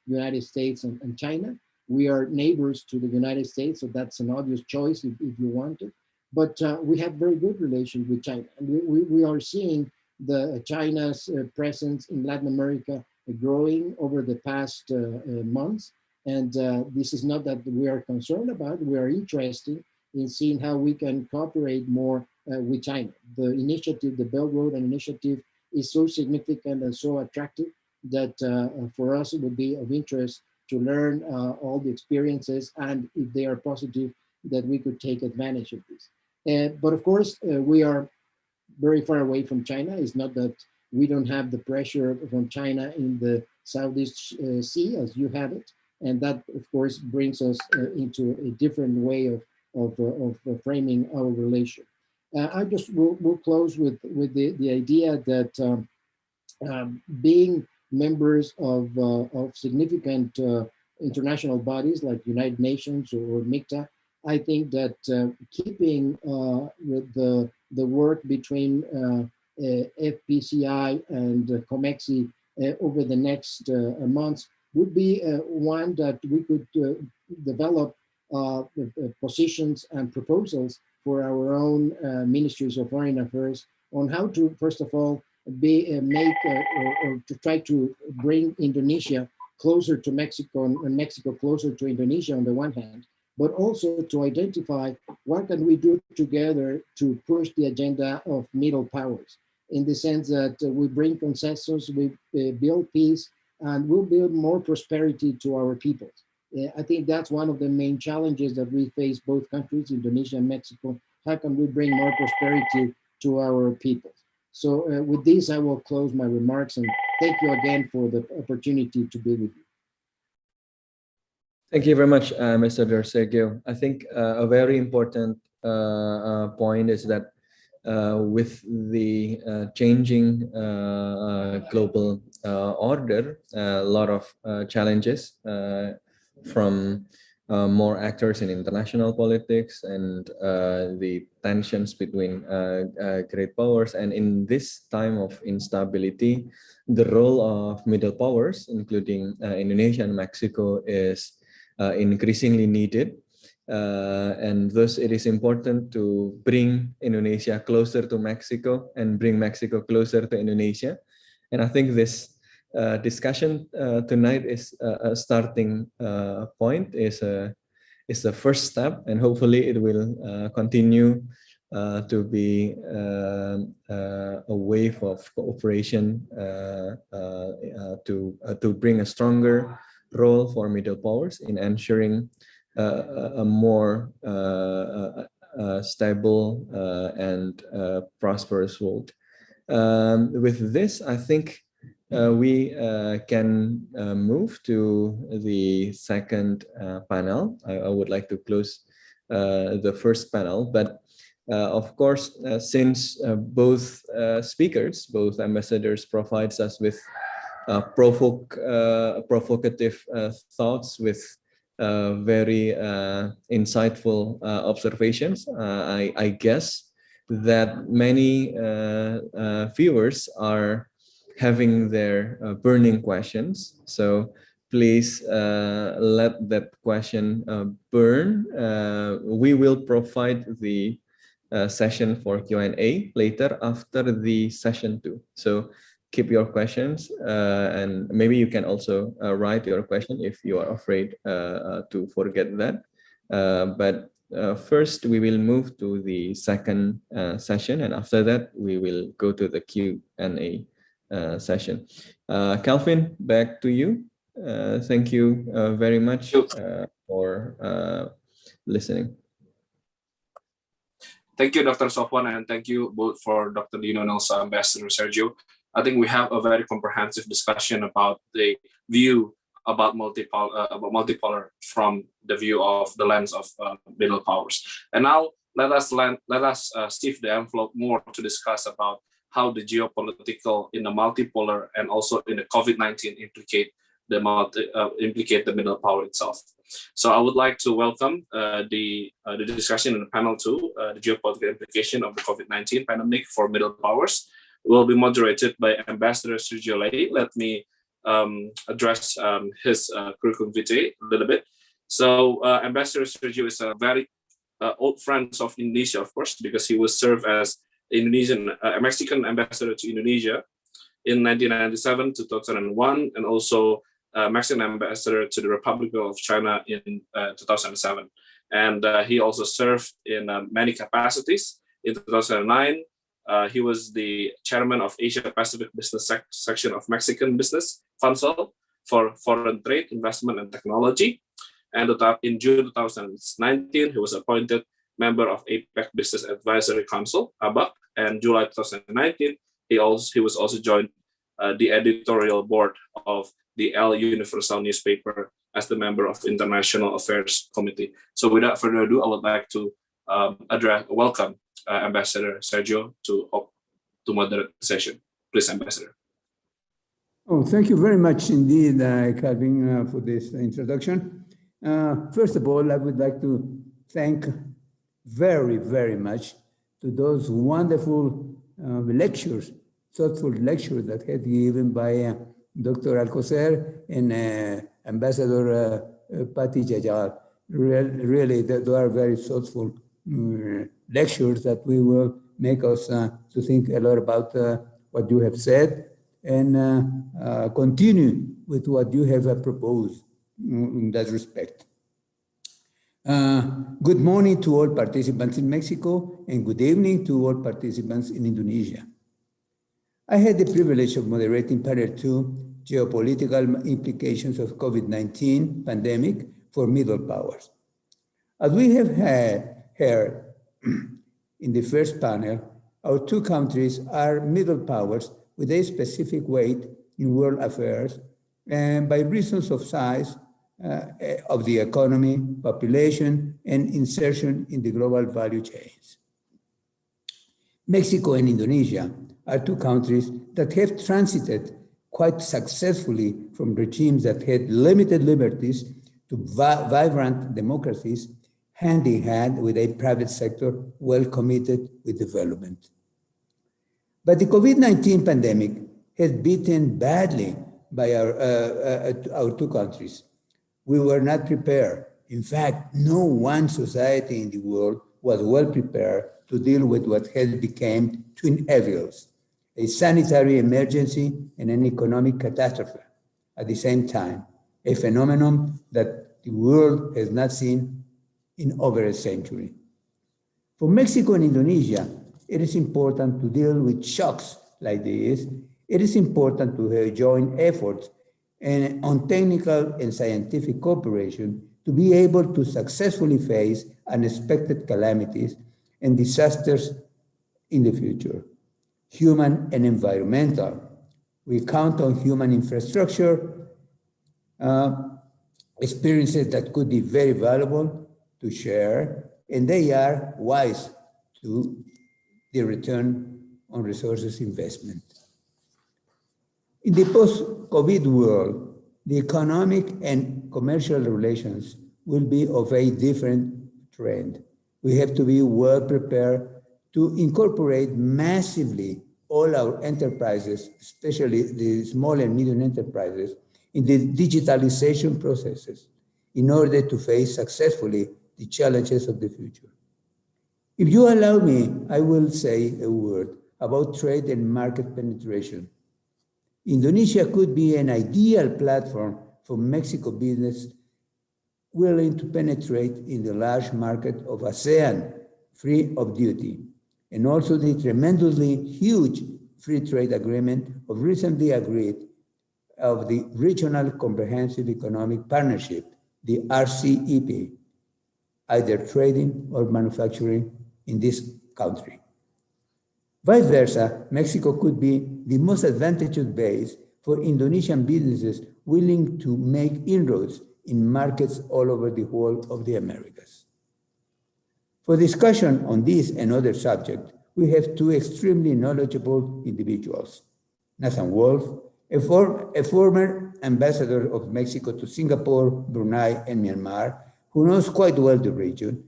United States and China. We are neighbors to the United States, so that's an obvious choice if you want it. But we have very good relations with China. And we are seeing China's presence in Latin America growing over the past months. And this is not that we are concerned about, we are interested in seeing how we can cooperate more with China. The initiative, the Belt Road Initiative, is so significant and so attractive that for us it would be of interest to learn all the experiences, and if they are positive, that we could take advantage of this. But of course, we are very far away from China. It's not that we don't have the pressure from China in the Southeast Sea as you have it. And that, of course, brings us into a different way of framing our relation. I just will close with the idea that being members of significant international bodies like United Nations or MICTA I think that keeping with the work between FPCI and COMEXI over the next months would be one that we could develop positions and proposals for our own ministries of foreign affairs on how to, first of all, or to try to bring Indonesia closer to Mexico and Mexico closer to Indonesia on the one hand, but also to identify what can we do together to push the agenda of middle powers, in the sense that we bring consensus, we build peace, and we'll build more prosperity to our peoples. I think that's one of the main challenges that we face, both countries, Indonesia and Mexico. How can we bring more prosperity to our peoples? So with this, I will close my remarks, and thank you again for the opportunity to be with you. Thank you very much, Mr. Sergio. I think a very important point is that with the changing global order, a lot of challenges from more actors in international politics and the tensions between great powers. And in this time of instability, the role of middle powers, including Indonesia and Mexico, is increasingly needed. And thus it is important to bring Indonesia closer to Mexico and bring Mexico closer to Indonesia. And I think this discussion tonight is a starting point, is a first step, and hopefully it will continue to be a wave of cooperation to bring a stronger role for middle powers in ensuring a more stable and prosperous world. With this, I think we can move to the second panel. I would like to close the first panel, but of course, since both speakers, both ambassadors, provides us with provocative thoughts, with very insightful observations, I guess that many viewers are having their burning questions. So please let that question burn. We will provide the session for Q&A later after the session 2. So keep your questions, and maybe you can also write your question if you are afraid to forget that. But first, we will move to the second session, and after that, we will go to the Q&A session. Calvin, back to you. Thank you very much for listening. Thank you, Dr. Sofwan, and thank you both for Dr. Dino and also Ambassador Sergio. I think we have a very comprehensive discussion about the view about multipolar from the view of the lens of middle powers. And now let us sift the envelope more to discuss about how the geopolitical in the multipolar and also in the COVID-19 implicate the middle power itself. So I would like to welcome the discussion in the panel 2, the geopolitical implication of the COVID-19 pandemic for middle powers. Will be moderated by Ambassador Sergio Lei. Let me address his curriculum vitae a little bit. So Ambassador Sergio is a very old friend of Indonesia, of course, because he was served as a Mexican ambassador to Indonesia in 1997 to 2001, and also Mexican ambassador to the Republic of China in 2007. And he also served in many capacities. In 2009, he was the chairman of Asia-Pacific Business Section of Mexican Business Council for Foreign Trade, Investment, and Technology. And in June 2019, he was appointed member of APEC Business Advisory Council, ABAC. And July 2019, he was also joined the editorial board of the El Universal newspaper as the member of International Affairs Committee. So without further ado, I would like to welcome Ambassador Sergio to moderate the session. Please, Ambassador. Oh, thank you very much indeed, Calvin, for this introduction. First of all, I would like to thank very, very much to those wonderful lectures, thoughtful lectures that had given by Dr. Alcocer and Ambassador Patti Jajal. Really, they are very thoughtful lectures that we will make us to think a lot about what you have said and continue with what you have proposed in that respect. Good morning to all participants in Mexico and good evening to all participants in Indonesia. I had the privilege of moderating panel 2, geopolitical implications of COVID-19 pandemic for middle powers. As we have heard in the first panel, our two countries are middle powers with a specific weight in world affairs and by reasons of size of the economy, population, and insertion in the global value chains. Mexico and Indonesia are two countries that have transited quite successfully from regimes that had limited liberties to vibrant democracies, hand in hand with a private sector well committed with development. But the COVID-19 pandemic has beaten badly by our two countries. We were not prepared. In fact, no one society in the world was well prepared to deal with what has become twin evils, a sanitary emergency and an economic catastrophe at the same time, a phenomenon that the world has not seen in over a century. For Mexico and Indonesia, it is important to deal with shocks like this. It is important to join efforts and on technical and scientific cooperation to be able to successfully face unexpected calamities and disasters in the future, human and environmental. We count on human infrastructure, experiences that could be very valuable to share, and they are wise to the return on resources investment. In the post-COVID world, the economic and commercial relations will be of a different trend. We have to be well prepared to incorporate massively all our enterprises, especially the small and medium enterprises, in the digitalization processes in order to face successfully the challenges of the future. If you allow me, I will say a word about trade and market penetration. Indonesia could be an ideal platform for Mexico business willing to penetrate in the large market of ASEAN, free of duty, and also the tremendously huge free trade agreement of recently agreed of the Regional Comprehensive Economic Partnership, the RCEP, either trading or manufacturing in this country. Vice versa, Mexico could be the most advantageous base for Indonesian businesses willing to make inroads in markets all over the whole of the Americas. For discussion on this and other subjects, we have two extremely knowledgeable individuals. Nathan Wolf, a former ambassador of Mexico to Singapore, Brunei, and Myanmar, who knows quite well the region,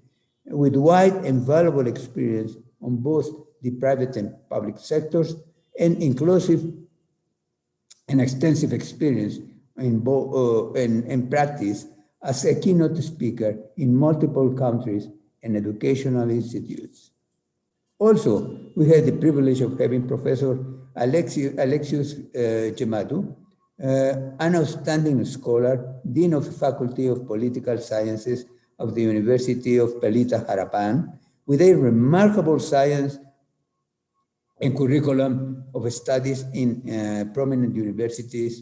with wide and valuable experience on both the private and public sectors, and inclusive and extensive experience in practice as a keynote speaker in multiple countries and educational institutes. Also, we had the privilege of having Professor Alexius Gemadu, an outstanding scholar, Dean of the Faculty of Political Sciences of the University of Pelita, Harapan, with a remarkable science and curriculum of studies in prominent universities,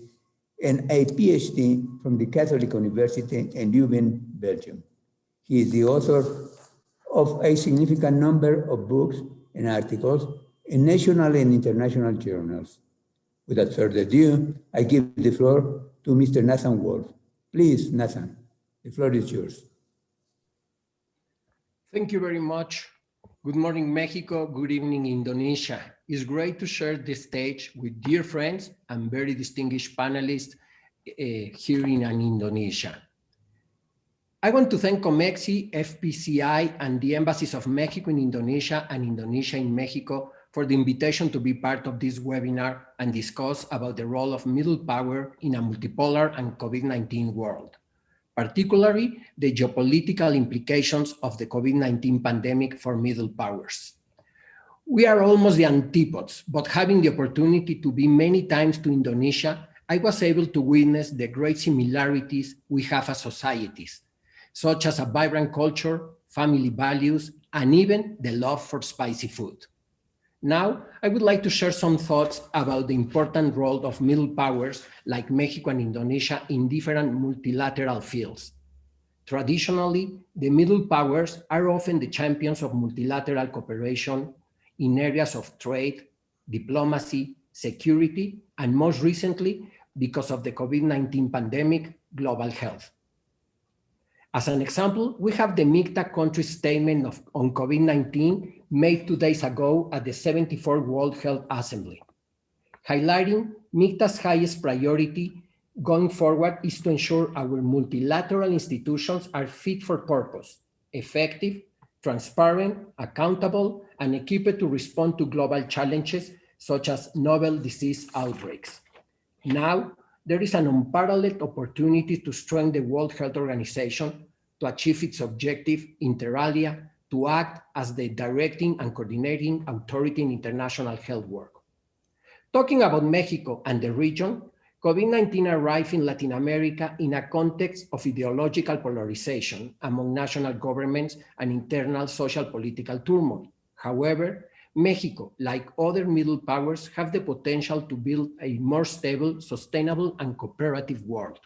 and a PhD from the Catholic University in Leuven, Belgium. He is the author of a significant number of books and articles in national and international journals. Without further ado, I give the floor to Mr. Nathan Wolf. Please, Nathan, the floor is yours. Thank you very much. Good morning, Mexico. Good evening, Indonesia. It's great to share the stage with dear friends and very distinguished panelists here in Indonesia. I want to thank COMEXI, FPCI, and the embassies of Mexico in Indonesia and Indonesia in Mexico for the invitation to be part of this webinar and discuss about the role of middle power in a multipolar and COVID-19 world, particularly the geopolitical implications of the COVID-19 pandemic for middle powers. We are almost the antipodes, but having the opportunity to be many times to Indonesia, I was able to witness the great similarities we have as societies, such as a vibrant culture, family values, and even the love for spicy food. Now, I would like to share some thoughts about the important role of middle powers like Mexico and Indonesia in different multilateral fields. Traditionally, the middle powers are often the champions of multilateral cooperation in areas of trade, diplomacy, security, and most recently, because of the COVID-19 pandemic, global health. As an example, we have the MICTA country statement on COVID-19 made 2 days ago at the 74th World Health Assembly, highlighting MICTA's highest priority going forward is to ensure our multilateral institutions are fit for purpose, effective, transparent, accountable, and equipped to respond to global challenges such as novel disease outbreaks. Now, there is an unparalleled opportunity to strengthen the World Health Organization to achieve its objective inter alia, to act as the directing and coordinating authority in international health work. Talking about Mexico and the region, COVID-19 arrived in Latin America in a context of ideological polarization among national governments and internal social political turmoil. However, Mexico, like other middle powers, have the potential to build a more stable, sustainable, and cooperative world.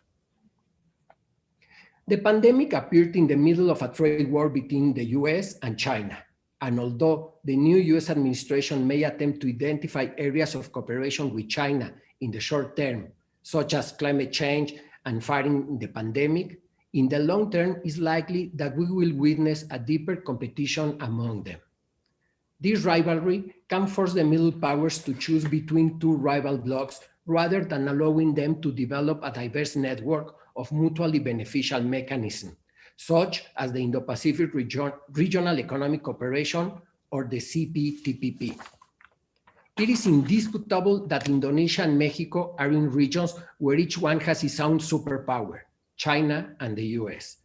The pandemic appeared in the middle of a trade war between the US and China. And although the new US administration may attempt to identify areas of cooperation with China in the short term, such as climate change and fighting the pandemic, in the long term, it's likely that we will witness a deeper competition among them. This rivalry can force the middle powers to choose between two rival blocs rather than allowing them to develop a diverse network of mutually beneficial mechanisms, such as the Indo-Pacific Regional Economic Cooperation or the CPTPP. It is indisputable that Indonesia and Mexico are in regions where each one has its own superpower, China and the US.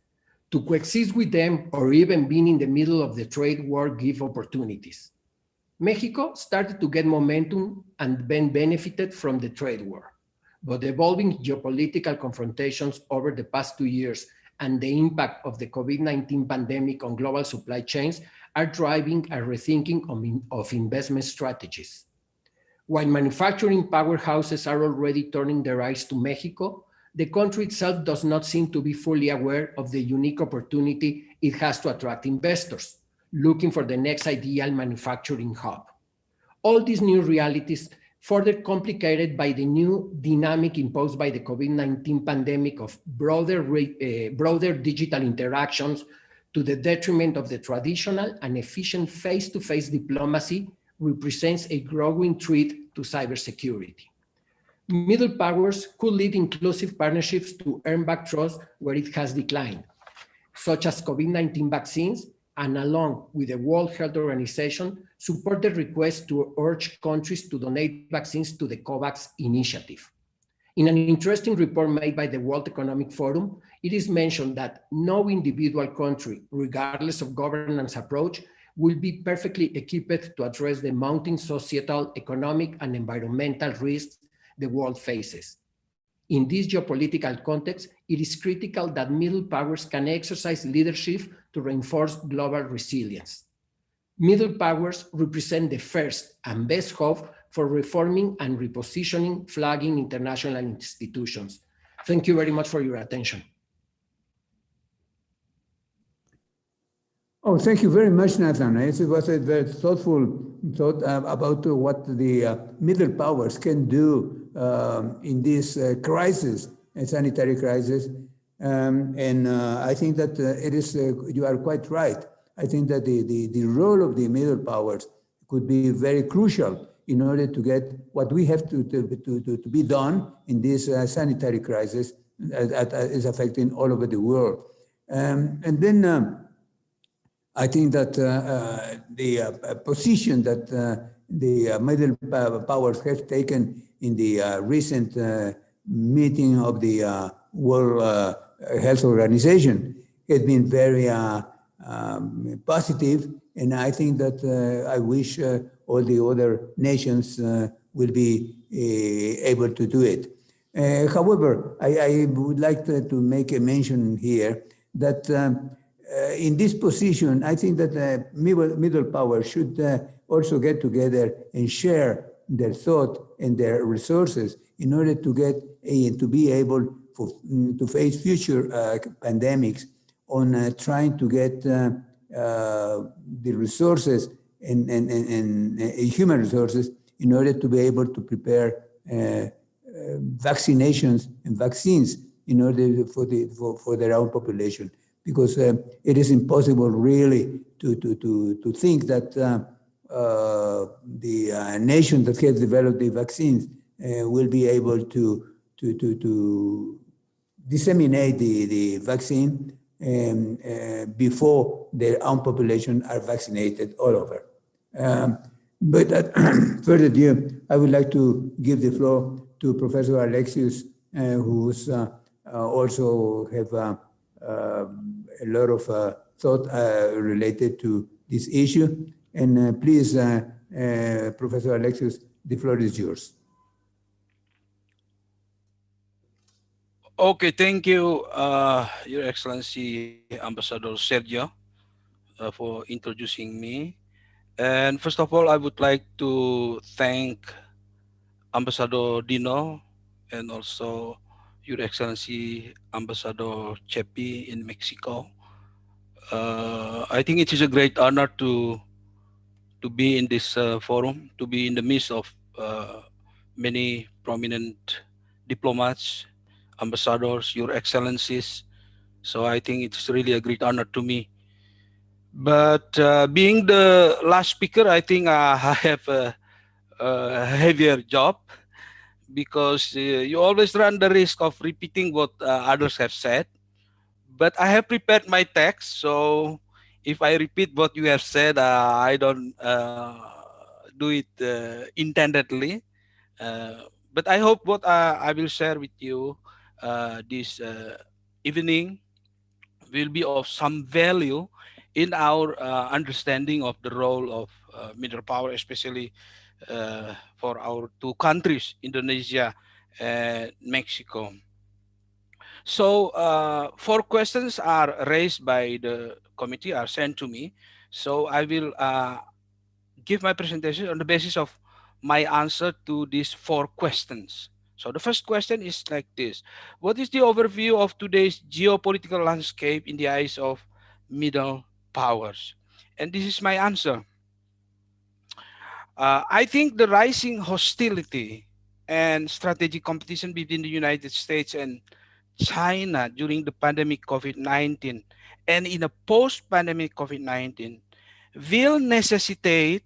To coexist with them or even being in the middle of the trade war give opportunities. Mexico started to get momentum and then benefited from the trade war. But the evolving geopolitical confrontations over the past 2 years and the impact of the COVID-19 pandemic on global supply chains are driving a rethinking of investment strategies. While manufacturing powerhouses are already turning their eyes to Mexico, the country itself does not seem to be fully aware of the unique opportunity it has to attract investors, looking for the next ideal manufacturing hub. All these new realities, further complicated by the new dynamic imposed by the COVID-19 pandemic of broader digital interactions to the detriment of the traditional and efficient face-to-face diplomacy, represents a growing threat to cybersecurity. Middle powers could lead inclusive partnerships to earn back trust where it has declined, such as COVID-19 vaccines, and along with the World Health Organization, support the request to urge countries to donate vaccines to the COVAX initiative. In an interesting report made by the World Economic Forum, it is mentioned that no individual country, regardless of governance approach, will be perfectly equipped to address the mounting societal, economic, and environmental risks the world faces. In this geopolitical context, it is critical that middle powers can exercise leadership to reinforce global resilience. Middle powers represent the first and best hope for reforming and repositioning flagging international institutions. Thank you very much for your attention. Oh, thank you very much, Nathan. It was a very thoughtful thought about what the middle powers can do in this crisis, a sanitary crisis. And I think that it is, you are quite right. I think that the role of the middle powers could be very crucial in order to get what we have to be done in this sanitary crisis that is affecting all over the world. And then I think that the position that the middle powers have taken in the recent meeting of the World Health Organization has been very positive, and I think that I wish all the other nations will be able to do it. However, I would like to make a mention here that in this position, I think that the middle power should also get together and share their thought and their resources in order to get to be able to face future pandemics on trying to get the resources and human resources in order to be able to prepare vaccinations and vaccines in order for their own population, because it is impossible really to think that the nation that has developed the vaccines will be able to disseminate the vaccine before their own population are vaccinated all over. But further ado, I would like to give the floor to Professor Alexius, who's also have a lot of thought related to this issue. And please, Professor Alexius, the floor is yours. Okay, thank you, Your Excellency Ambassador Sergio, for introducing me. And first of all, I would like to thank Ambassador Dino and also Your Excellency Ambassador Chepi in Mexico. I think it is a great honor to be in this forum, to be in the midst of many prominent diplomats, ambassadors, Your Excellencies. So I think it's really a great honor to me. But being the last speaker, I think I have a heavier job, because you always run the risk of repeating what others have said. But I have prepared my text, so if I repeat what you have said, I don't do it intendedly. But I hope what I will share with you this evening will be of some value in our understanding of the role of middle power, especially for our two countries, Indonesia and Mexico. So 4 questions are raised by the committee, are sent to me. So I will give my presentation on the basis of my answer to these 4 questions. So the first question is like this: what is the overview of today's geopolitical landscape in the eyes of middle powers? And this is my answer. I think the rising hostility and strategic competition between the United States and China during the pandemic COVID-19 and in a post-pandemic COVID-19 will necessitate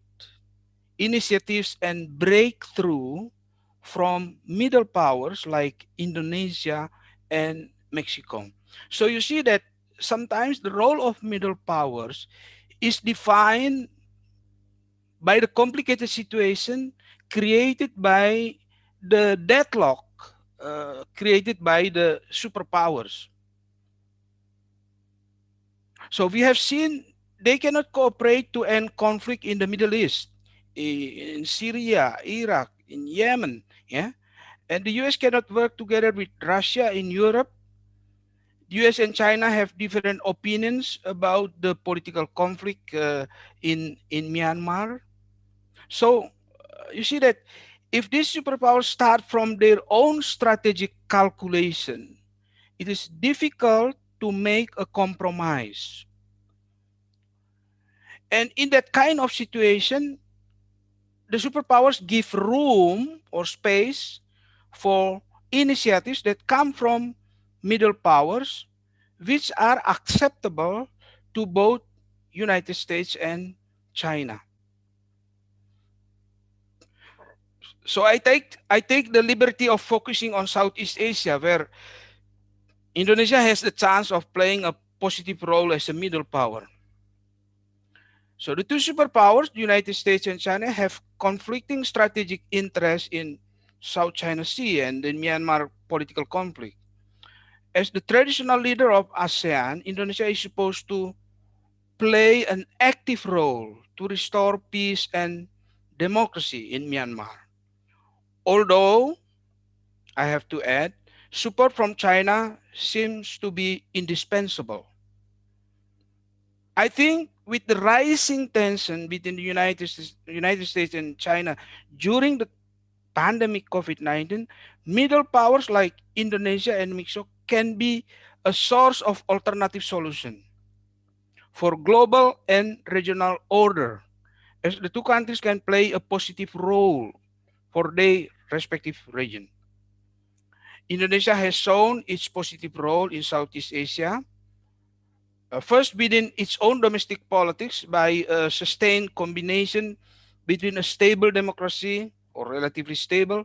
initiatives and breakthrough from middle powers like Indonesia and Mexico. So you see that sometimes the role of middle powers is defined by the complicated situation created by the deadlock created by the superpowers. So we have seen they cannot cooperate to end conflict in the Middle East, in Syria, Iraq, in Yemen, yeah. And the US cannot work together with Russia in Europe. The US and China have different opinions about the political conflict in Myanmar. So you see that if these superpowers start from their own strategic calculation, it is difficult to make a compromise. And in that kind of situation, the superpowers give room or space for initiatives that come from middle powers, which are acceptable to both United States and China. So I take the liberty of focusing on Southeast Asia, where Indonesia has the chance of playing a positive role as a middle power. So the two superpowers, the United States and China, have conflicting strategic interests in South China Sea and the Myanmar political conflict. As the traditional leader of ASEAN, Indonesia is supposed to play an active role to restore peace and democracy in Myanmar. Although, I have to add, support from China seems to be indispensable. I think with the rising tension between the United States and China during the pandemic COVID-19, middle powers like Indonesia and Mexico can be a source of alternative solution for global and regional order, as the two countries can play a positive role for their respective region. Indonesia has shown its positive role in Southeast Asia, first within its own domestic politics by a sustained combination between a stable democracy or relatively stable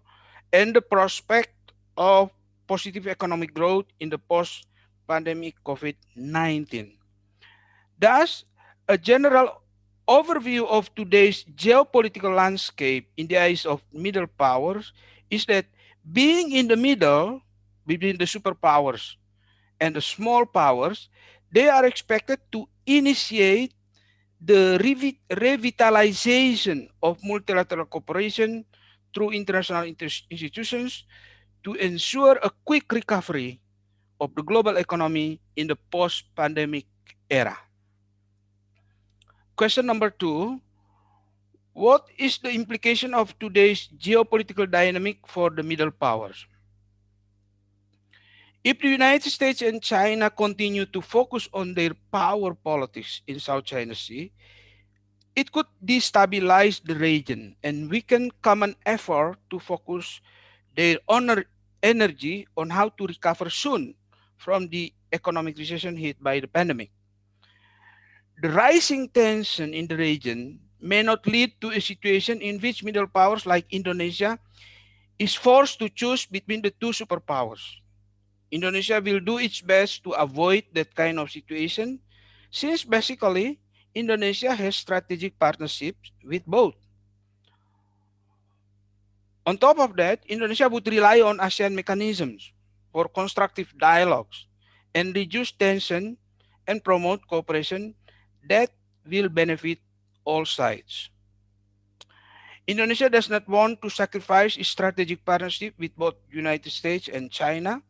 and the prospect of positive economic growth in the post-pandemic COVID-19. Thus, a general overview of today's geopolitical landscape in the eyes of middle powers is that being in the middle between the superpowers and the small powers, they are expected to initiate the revitalization of multilateral cooperation through international institutions to ensure a quick recovery of the global economy in the post-pandemic era. Question number two, what is the implication of today's geopolitical dynamic for the middle powers? If the United States and China continue to focus on their power politics in South China Sea, it could destabilize the region and weaken common effort to focus their energy on how to recover soon from the economic recession hit by the pandemic. The rising tension in the region may not lead to a situation in which middle powers like Indonesia is forced to choose between the two superpowers. Indonesia will do its best to avoid that kind of situation, since basically Indonesia has strategic partnerships with both. On top of that, Indonesia would rely on ASEAN mechanisms for constructive dialogues and reduce tension and promote cooperation that will benefit all sides. Indonesia does not want to sacrifice its strategic partnership with both United States and China,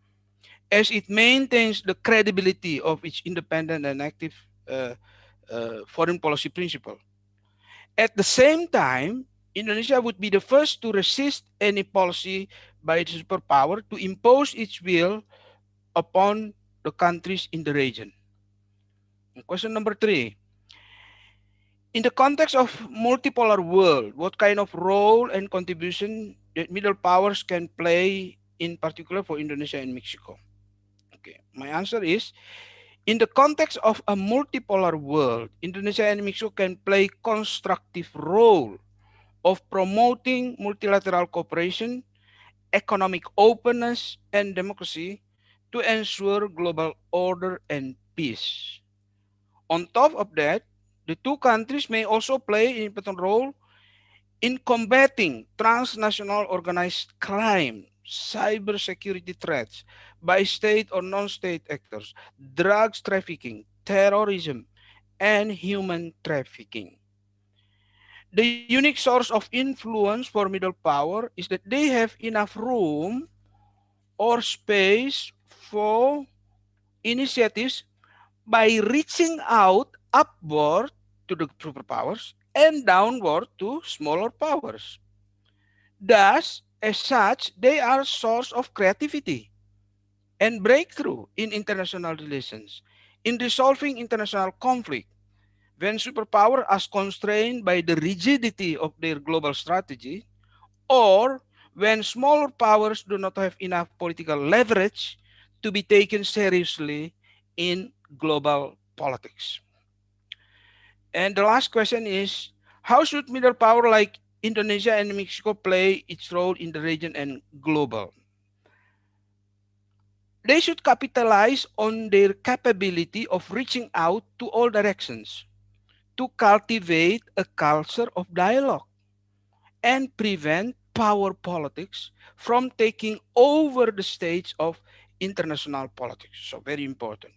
as it maintains the credibility of its independent and active foreign policy principle. At the same time, Indonesia would be the first to resist any policy by its superpower to impose its will upon the countries in the region. And question number three, in the context of multipolar world, what kind of role and contribution that middle powers can play, in particular for Indonesia and Mexico? Okay, my answer is, in the context of a multipolar world, Indonesia and Mexico can play constructive role of promoting multilateral cooperation, economic openness, and democracy to ensure global order and peace. On top of that, the two countries may also play an important role in combating transnational organized crime, cybersecurity threats by state or non-state actors, drugs trafficking, terrorism, and human trafficking. The unique source of influence for middle power is that they have enough room or space for initiatives by reaching out upward to the superpowers and downward to smaller powers. Thus, as such, they are source of creativity and breakthrough in international relations, in resolving international conflict. When superpower are constrained by the rigidity of their global strategy, or when smaller powers do not have enough political leverage to be taken seriously in global politics. And the last question is, how should middle power like Indonesia and Mexico play its role in the region and global? They should capitalize on their capability of reaching out to all directions to cultivate a culture of dialogue and prevent power politics from taking over the stage of international politics. So very important.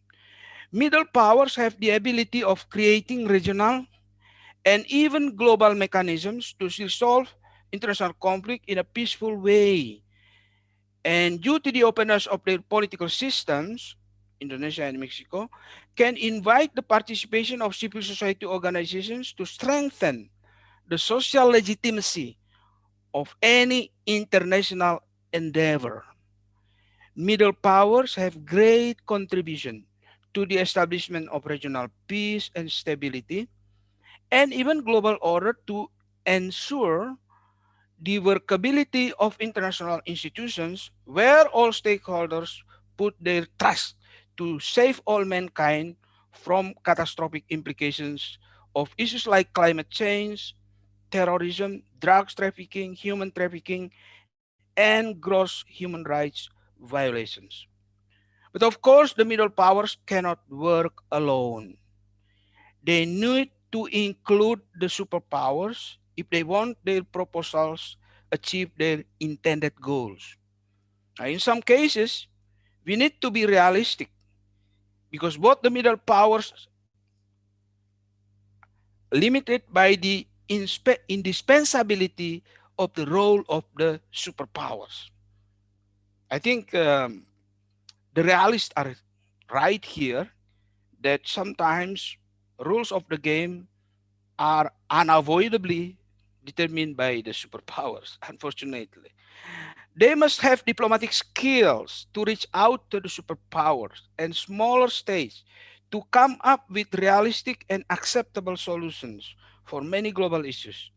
Middle powers have the ability of creating regional and even global mechanisms to resolve international conflict in a peaceful way. And due to the openness of their political systems, Indonesia and Mexico can invite the participation of civil society organizations to strengthen the social legitimacy of any international endeavor. Middle powers have great contribution to the establishment of regional peace and stability and even global order to ensure the workability of international institutions where all stakeholders put their trust to save all mankind from catastrophic implications of issues like climate change, terrorism, drugs trafficking, human trafficking, and gross human rights violations. But of course, the middle powers cannot work alone. They need to include the superpowers if they want their proposals achieve their intended goals. Now, in some cases, we need to be realistic because both the middle powers limited by the indispensability of the role of the superpowers. I think the realists are right here that sometimes rules of the game are unavoidably determined by the superpowers, unfortunately. They must have diplomatic skills to reach out to the superpowers and smaller states to come up with realistic and acceptable solutions for many global issues.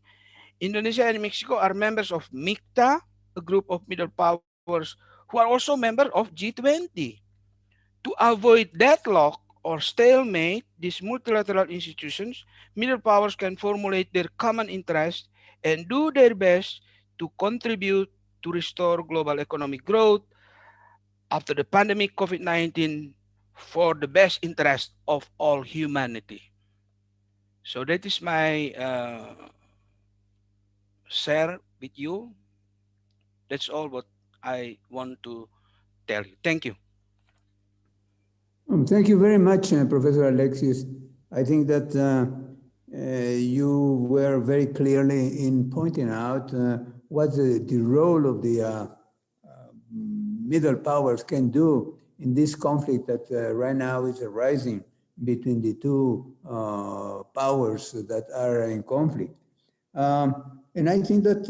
Indonesia and Mexico are members of MICTA, a group of middle powers who are also members of G20. To avoid deadlock or stalemate these multilateral institutions, middle powers can formulate their common interests and do their best to contribute to restore global economic growth after the pandemic COVID-19 for the best interest of all humanity. So that is my share with you. That's all what I want to tell you. Thank you. Thank you very much, Professor Alexius. I think that you were very clearly in pointing out what the role of the middle powers can do in this conflict that right now is arising between the two powers that are in conflict. And I think that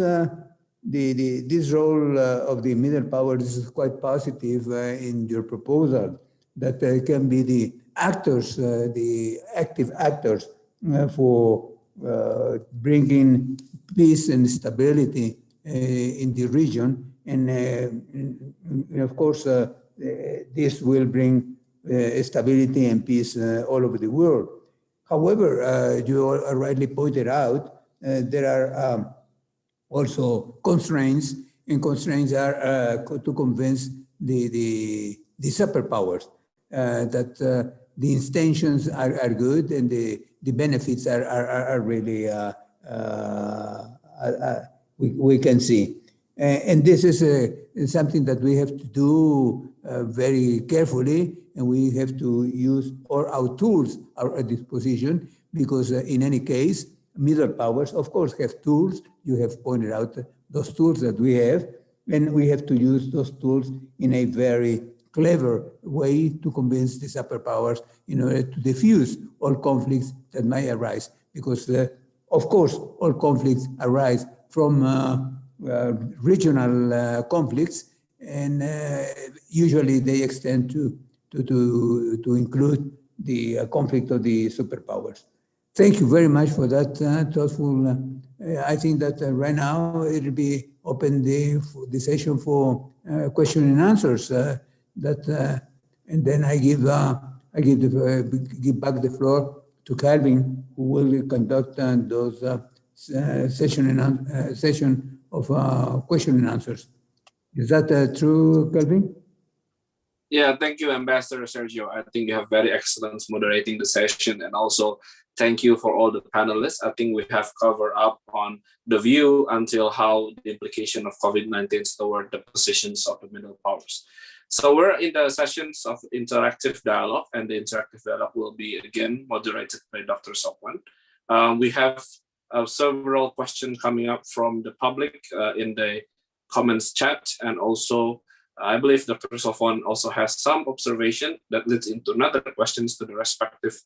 this role of the middle powers is quite positive in your proposal, that can be the actors, the active actors for bringing peace and stability in the region. And of course, this will bring stability and peace all over the world. However, you rightly pointed out, there are also constraints, and constraints are to convince the superpowers that the intentions are good and the benefits are really we can see. And this is something that we have to do very carefully, and we have to use all our tools at our disposition, because in any case, middle powers, of course, have tools. You have pointed out those tools that we have, and we have to use those tools in a very clever way to convince the superpowers in order to diffuse all conflicts that may arise. Because, of course, all conflicts arise from regional conflicts, and usually they extend to include the conflict of the superpowers. Thank you very much for that thoughtful. I think that right now it will be open the session for question and answers. And then I give back the floor to Calvin, who will conduct those session of question and answers. Is that true, Calvin? Yeah, thank you, Ambassador Sergio. I think you have very excellent moderating the session, and also thank you for all the panelists. I think we have covered up on the view until how the implication of COVID-19 toward the positions of the middle powers. So we're in the sessions of interactive dialogue, and the interactive dialogue will be again moderated by Dr. Sopwan. We have several questions coming up from the public in the comments chat, and also I believe Dr. Sopwan also has some observation that leads into another questions to the respective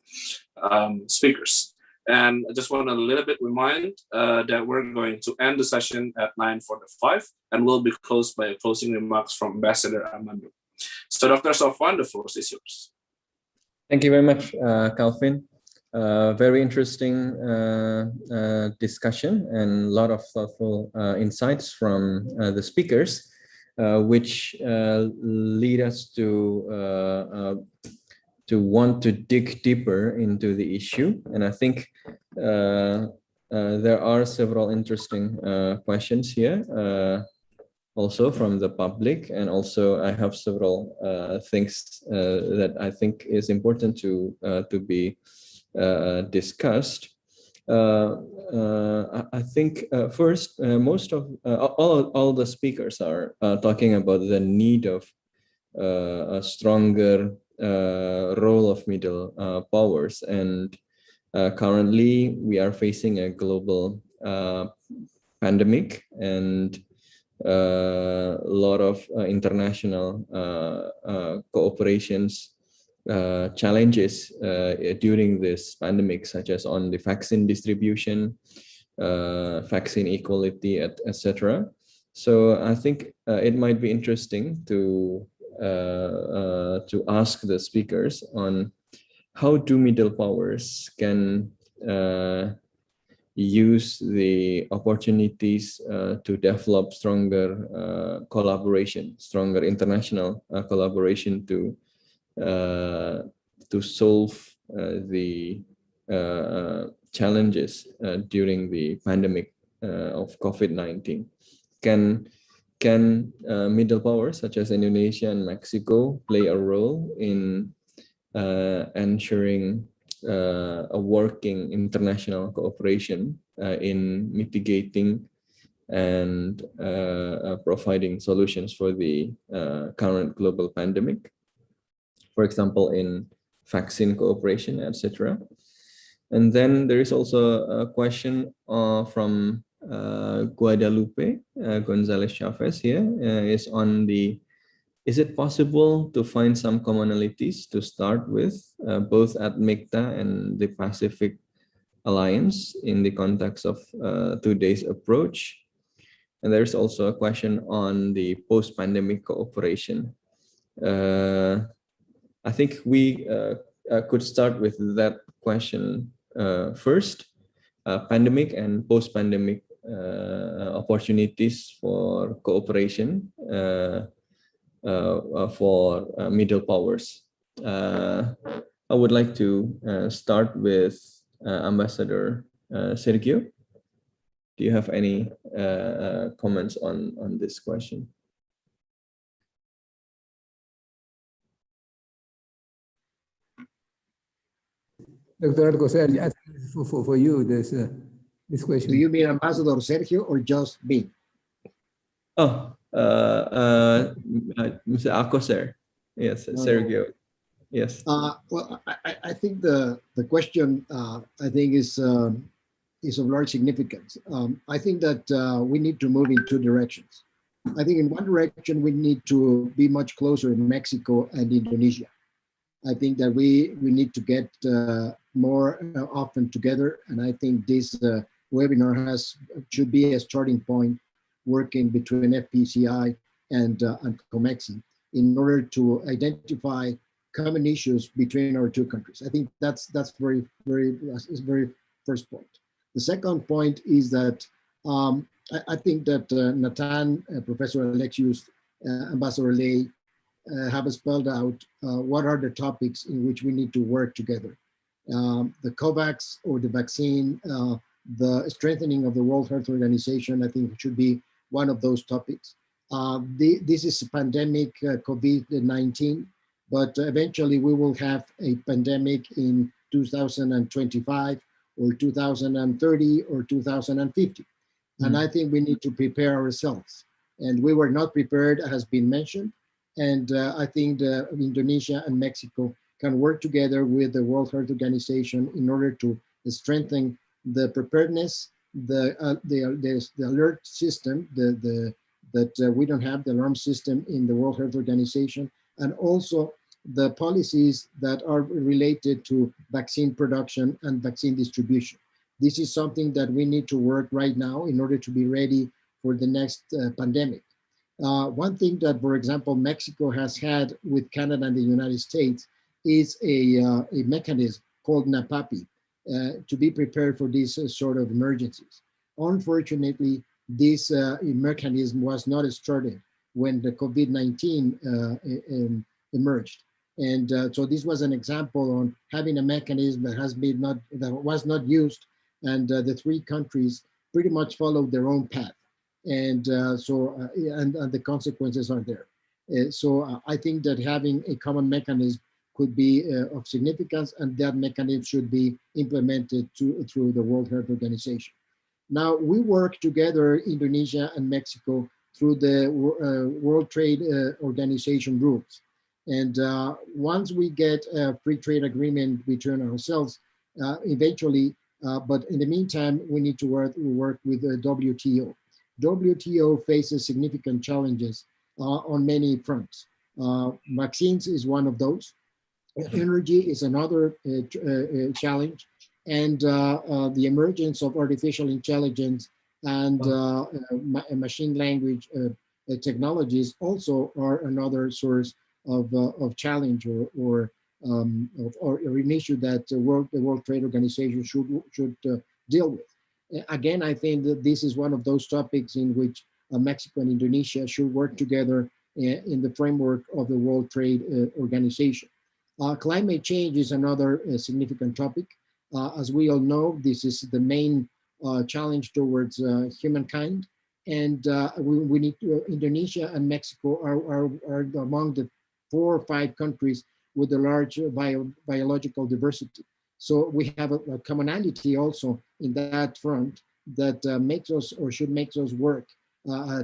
speakers. And I just want to a little bit remind that we're going to end the session at 9:45 and will be closed by closing remarks from Ambassador Armando. So Dr. Sopwan, the floor is yours. Thank you very much, Calvin. Very interesting discussion and a lot of thoughtful insights from the speakers, which lead us to want to dig deeper into the issue. And I think there are several interesting questions here, also from the public, and also I have several things that I think is important to be discussed. I think first, most of all the speakers are talking about the need of a stronger role of middle powers, and currently we are facing a global pandemic and a lot of international cooperations challenges during this pandemic, such as on the vaccine distribution, vaccine equality, etc. So I think it might be interesting to ask the speakers on how do middle powers can use the opportunities to develop stronger collaboration, stronger international collaboration to solve the challenges during the pandemic of COVID-19. Can middle powers such as Indonesia and Mexico play a role in ensuring a working international cooperation in mitigating and providing solutions for the current global pandemic? For example, in vaccine cooperation, etc. And then there is also a question from Guadalupe Gonzalez Chavez here, is on the, is it possible to find some commonalities to start with, both at MICTA and the Pacific Alliance in the context of today's approach? And there's also a question on the post-pandemic cooperation. I think we could start with that question first. Pandemic and post-pandemic opportunities for cooperation for middle powers. I would like to start with Ambassador Sergio. Do you have any comments on this question? Dr. Alcocer, for you, this question. Do you mean Ambassador Sergio or just me? Oh, Mr. Alcocer. Yes, Sergio. Yes. Well, I think the question I think is of large significance. I think that we need to move in two directions. I think in one direction we need to be much closer in Mexico and Indonesia. I think that we need to get more often together, and I think this webinar should be a starting point, working between FPCI and COMEXI in order to identify common issues between our two countries. I think that's very first point. The second point is that I think that Nathan, Professor Alexius, Ambassador Lei have spelled out what are the topics in which we need to work together. The COVAX or the vaccine, the strengthening of the World Health Organization, I think should be one of those topics. This is a pandemic, COVID-19, but eventually we will have a pandemic in 2025 or 2030 or 2050. And I think we need to prepare ourselves. And we were not prepared, has been mentioned. And I think Indonesia and Mexico can work together with the World Health Organization in order to strengthen the preparedness, the alert system, that we don't have the alarm system in the World Health Organization, and also the policies that are related to vaccine production and vaccine distribution. This is something that we need to work right now in order to be ready for the next pandemic. One thing that, for example, Mexico has had with Canada and the United States is a mechanism called NAPAPI to be prepared for these sort of emergencies. Unfortunately, this mechanism was not started when the COVID-19 emerged. And so this was an example on having a mechanism that was not used, and the three countries pretty much followed their own path. And and the consequences are there. So I think that having a common mechanism could be of significance, and that mechanism should be implemented through the World Health Organization. Now, we work together, Indonesia and Mexico, through the World Trade Organization rules. And once we get a free trade agreement between ourselves, eventually, but in the meantime, we need to work with the WTO. WTO faces significant challenges on many fronts. Vaccines is one of those. Energy is another challenge. And the emergence of artificial intelligence and machine language technologies also are another source of challenge or an issue that the World Trade Organization should deal with. Again, I think that this is one of those topics in which Mexico and Indonesia should work together in the framework of the World Trade Organization. Climate change is another significant topic. As we all know, this is the main challenge towards humankind. And we need to, Indonesia and Mexico are among the 4 or 5 countries with a large biological diversity. So we have a commonality also in that front that makes us, or should make us, work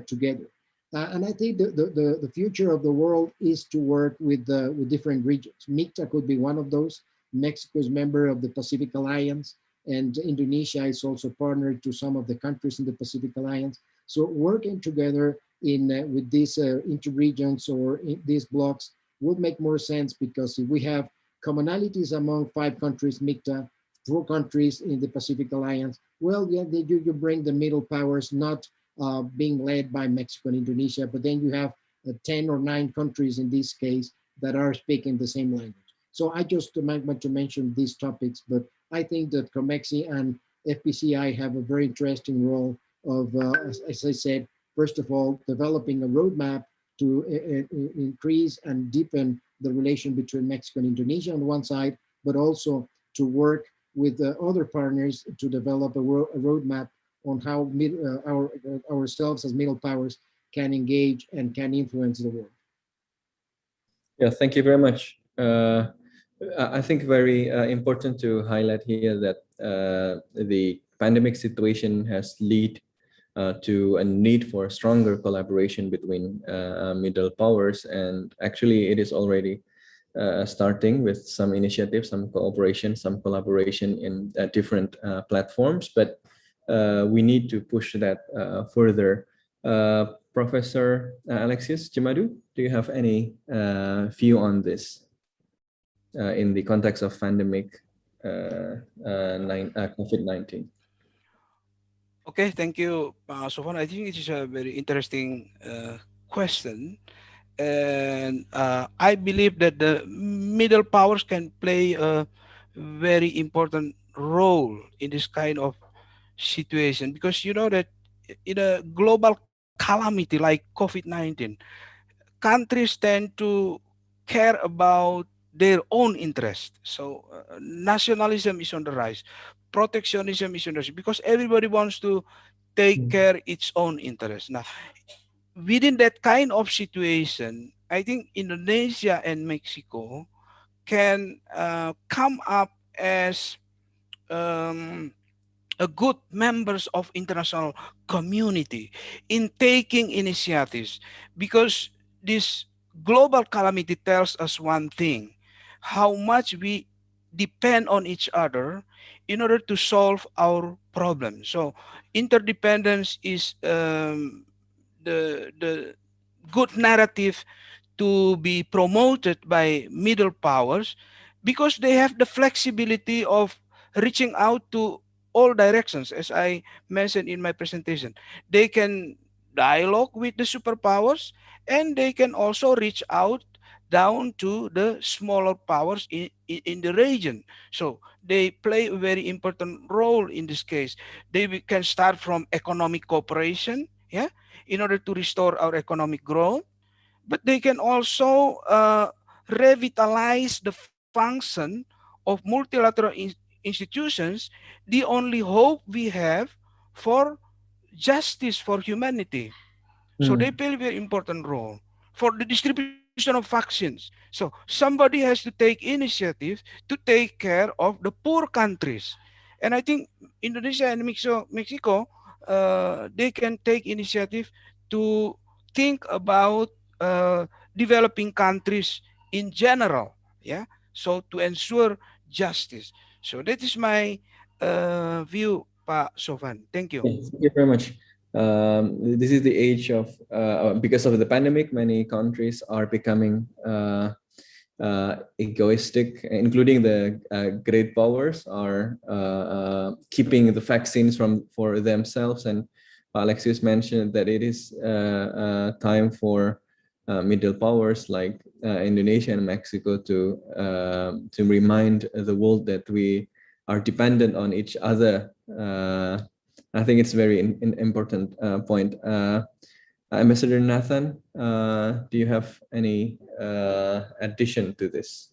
together. And I think the future of the world is to work with different regions. MICTA could be one of those. Mexico is member of the Pacific Alliance, and Indonesia is also partnered to some of the countries in the Pacific Alliance. So working together with these interregions or in these blocks would make more sense, because if we have commonalities among 5 countries, MICTA, 4 countries in the Pacific Alliance, well, yeah, you bring the middle powers not being led by Mexico and Indonesia, but then you have 10 or 9 countries in this case that are speaking the same language. So I just want to mention these topics, but I think that COMEXI and FPCI have a very interesting role of, as I said, first of all, developing a roadmap to increase and deepen the relation between Mexico and Indonesia on one side, but also to work with other partners to develop a roadmap on how ourselves as middle powers can engage and can influence the world. Yeah, thank you very much. I think very important to highlight here that the pandemic situation has led to a need for stronger collaboration between middle powers, and actually it is already starting with some initiatives, some cooperation, some collaboration in different platforms, but we need to push that further. Professor Alexis Jemadu, do you have any view on this in the context of pandemic COVID-19? Okay, thank you, Sofan. I think it is a very interesting question. And I believe that the middle powers can play a very important role in this kind of situation, because you know that in a global calamity like COVID-19, countries tend to care about their own interest. So nationalism is on the rise, protectionism is on the rise, because everybody wants to take care its own interest. Now, within that kind of situation, I think Indonesia and Mexico can come up as um, a good members of international community in taking initiatives, because this global calamity tells us one thing: how much we depend on each other in order to solve our problems. So interdependence is the good narrative to be promoted by middle powers, because they have the flexibility of reaching out to all directions. As I mentioned in my presentation, they can dialogue with the superpowers, and they can also reach out down to the smaller powers in the region. So they play a very important role in this case. Can start from economic cooperation, yeah, in order to restore our economic growth, but they can also revitalize the function of multilateral institutions, the only hope we have for justice for humanity. So they play a very important role for the distribution of vaccines. So somebody has to take initiative to take care of the poor countries. And I think Indonesia and Mexico, they can take initiative to think about developing countries in general. Yeah. So to ensure justice. So that is my view, Pak Sofan. Thank you. Okay, thank you very much. This is the age of, because of the pandemic, many countries are becoming egoistic, including the great powers are keeping the vaccines for themselves. And Alexius mentioned that it is time for middle powers like Indonesia and Mexico to remind the world that we are dependent on each other. I think it's very important point. Ambassador Nathan, do you have any addition to this?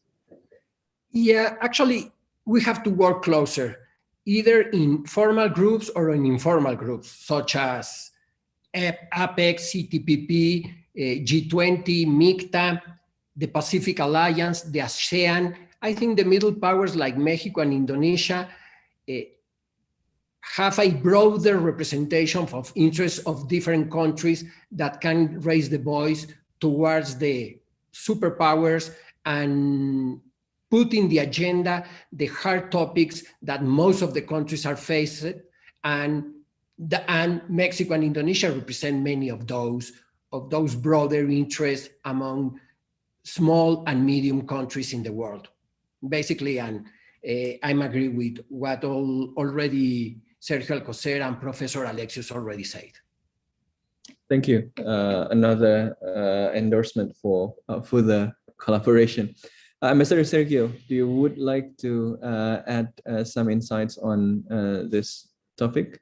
Yeah, actually, we have to work closer, either in formal groups or in informal groups, such as APEC, CTPP, G20, MICTA, the Pacific Alliance, the ASEAN. I think the middle powers like Mexico and Indonesia have a broader representation of interests of different countries that can raise the voice towards the superpowers and put in the agenda the hard topics that most of the countries are faced, and Mexico and Indonesia represent many of those broader interests among small and medium countries in the world. Basically, and I'm agree with what already Sergio Alcocer and Professor Alexius already said. Thank you. Another endorsement for the collaboration. Ambassador Sergio, do you would like to add some insights on this topic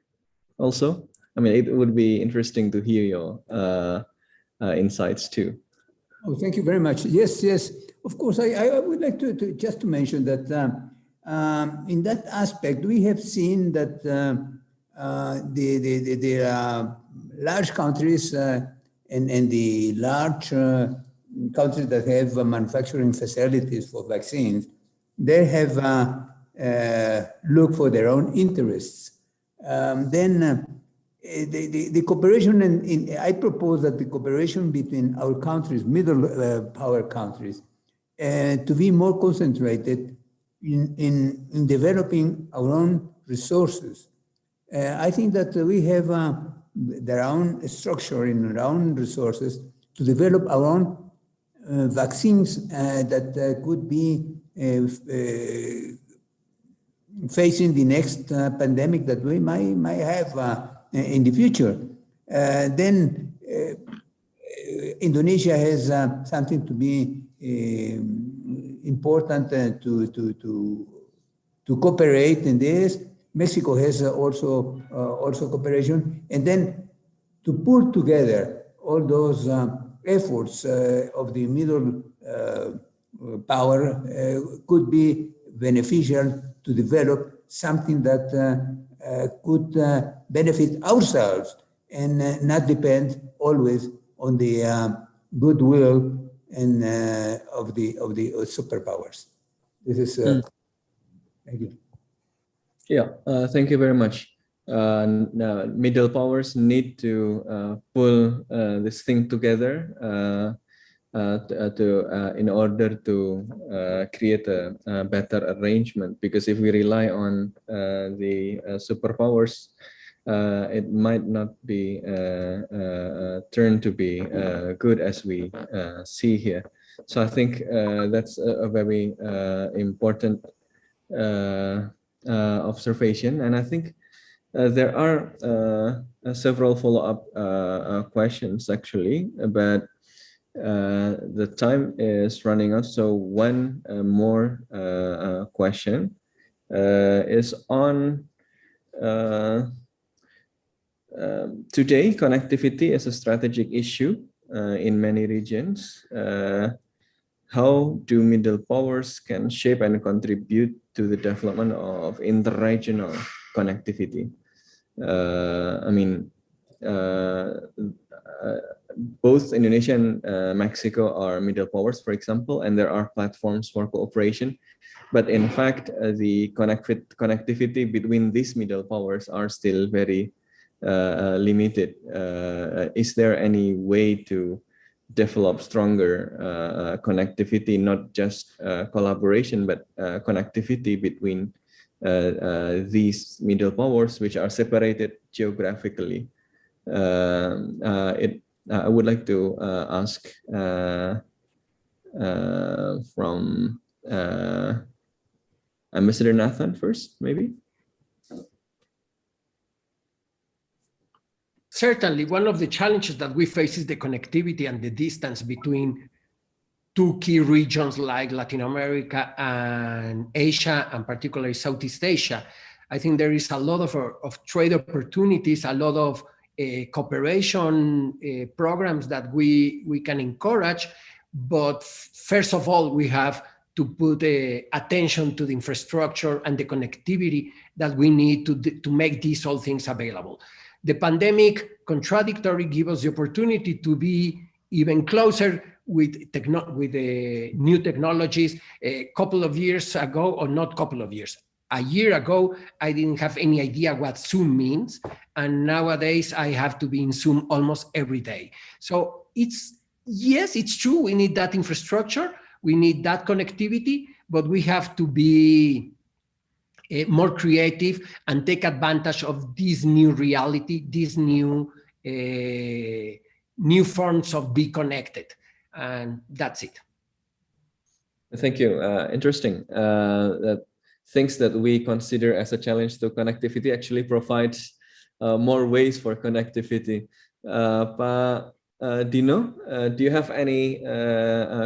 also? I mean, it would be interesting to hear your insights too. Oh, thank you very much. Yes, yes. Of course, I would like to just to mention that in that aspect, we have seen that the large countries and the large countries that have manufacturing facilities for vaccines, they have looked for their own interests. The cooperation, I propose that the cooperation between our countries, middle power countries, to be more concentrated in developing our own resources. I think that we have their own structure in our own resources to develop our own vaccines that could be facing the next pandemic that we might have in the future. Then Indonesia has something to be important to cooperate in this. Mexico has also cooperation, and then to pull together all those efforts of the middle power could be beneficial to develop something that could benefit ourselves and not depend always on the goodwill and of the superpowers. This is thank you. Yeah, thank you very much. Middle powers need to pull this thing together in order to create a better arrangement. Because if we rely on the superpowers, it might not be turned to be good as we see here. So I think that's a very important observation, and I think there are several follow-up questions actually, but the time is running out. So one more question is on today, connectivity is a strategic issue in many regions. How do middle powers can shape and contribute to the development of interregional connectivity? I mean, both Indonesia and Mexico are middle powers, for example, and there are platforms for cooperation. But in fact, the connectivity between these middle powers are still very limited. Is there any way to develop stronger connectivity, not just collaboration, but connectivity between these middle powers, which are separated geographically? I would like to ask from Ambassador Nathan first, maybe. Certainly, one of the challenges that we face is the connectivity and the distance between two key regions like Latin America and Asia, and particularly Southeast Asia. I think there is a lot of trade opportunities, a lot of cooperation programs that we can encourage. But first of all, we have to put attention to the infrastructure and the connectivity that we need to make these all things available. The pandemic contradictory gives us the opportunity to be even closer with the new technologies. A couple of years ago, or not couple of years, a year ago, I didn't have any idea what Zoom means. And nowadays I have to be in Zoom almost every day. So yes, it's true. We need that infrastructure. We need that connectivity, but we have to be more creative and take advantage of this new reality, these new forms of be connected. And that's it. Thank you. Interesting. That things that we consider as a challenge to connectivity actually provides more ways for connectivity. Pak Dino, do you have any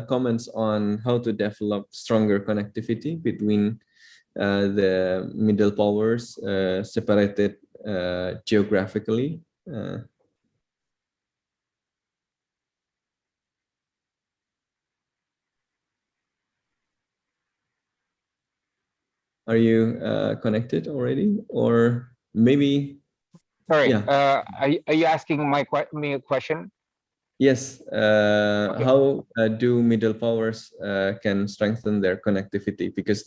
comments on how to develop stronger connectivity between the middle powers separated geographically? Are you connected already, or maybe? Sorry, yeah. Are you asking me a question? Yes. Okay. How do middle powers can strengthen their connectivity? Because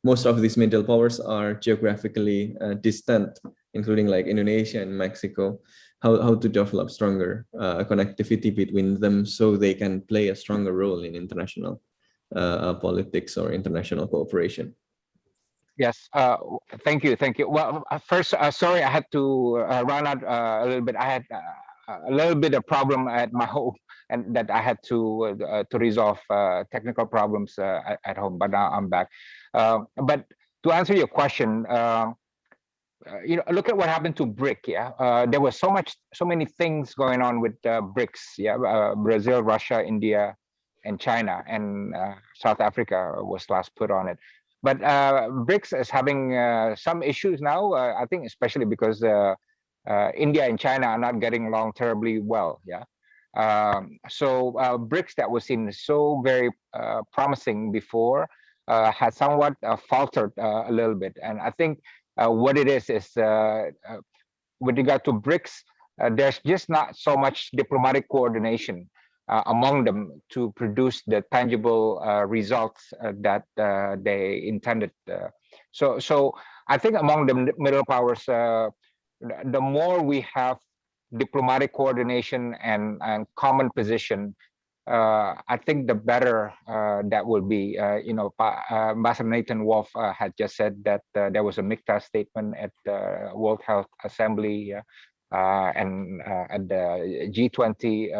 most of these middle powers are geographically distant, including like Indonesia and Mexico. How to develop stronger connectivity between them so they can play a stronger role in international politics or international cooperation? Yes, thank you. Well, first, sorry, I had to run out a little bit. I had a little bit of problem at my home, and that I had to resolve technical problems at home. But now I'm back. But to answer your question, look at what happened to BRIC. Yeah, there was so many things going on with BRICS. Yeah, Brazil, Russia, India, and China, and South Africa was last put on it. But BRICS is having some issues now. I think especially because India and China are not getting along terribly well. Yeah. So BRICS that was seen so very promising before has somewhat faltered a little bit. And I think what it is with regard to BRICS, there's just not so much diplomatic coordination among them to produce the tangible results that they intended. So I think among the middle powers, the more we have diplomatic coordination and common position, I think the better that will be. Ambassador Nathan Wolf had just said that there was a MICTA statement at the World Health Assembly and at the G20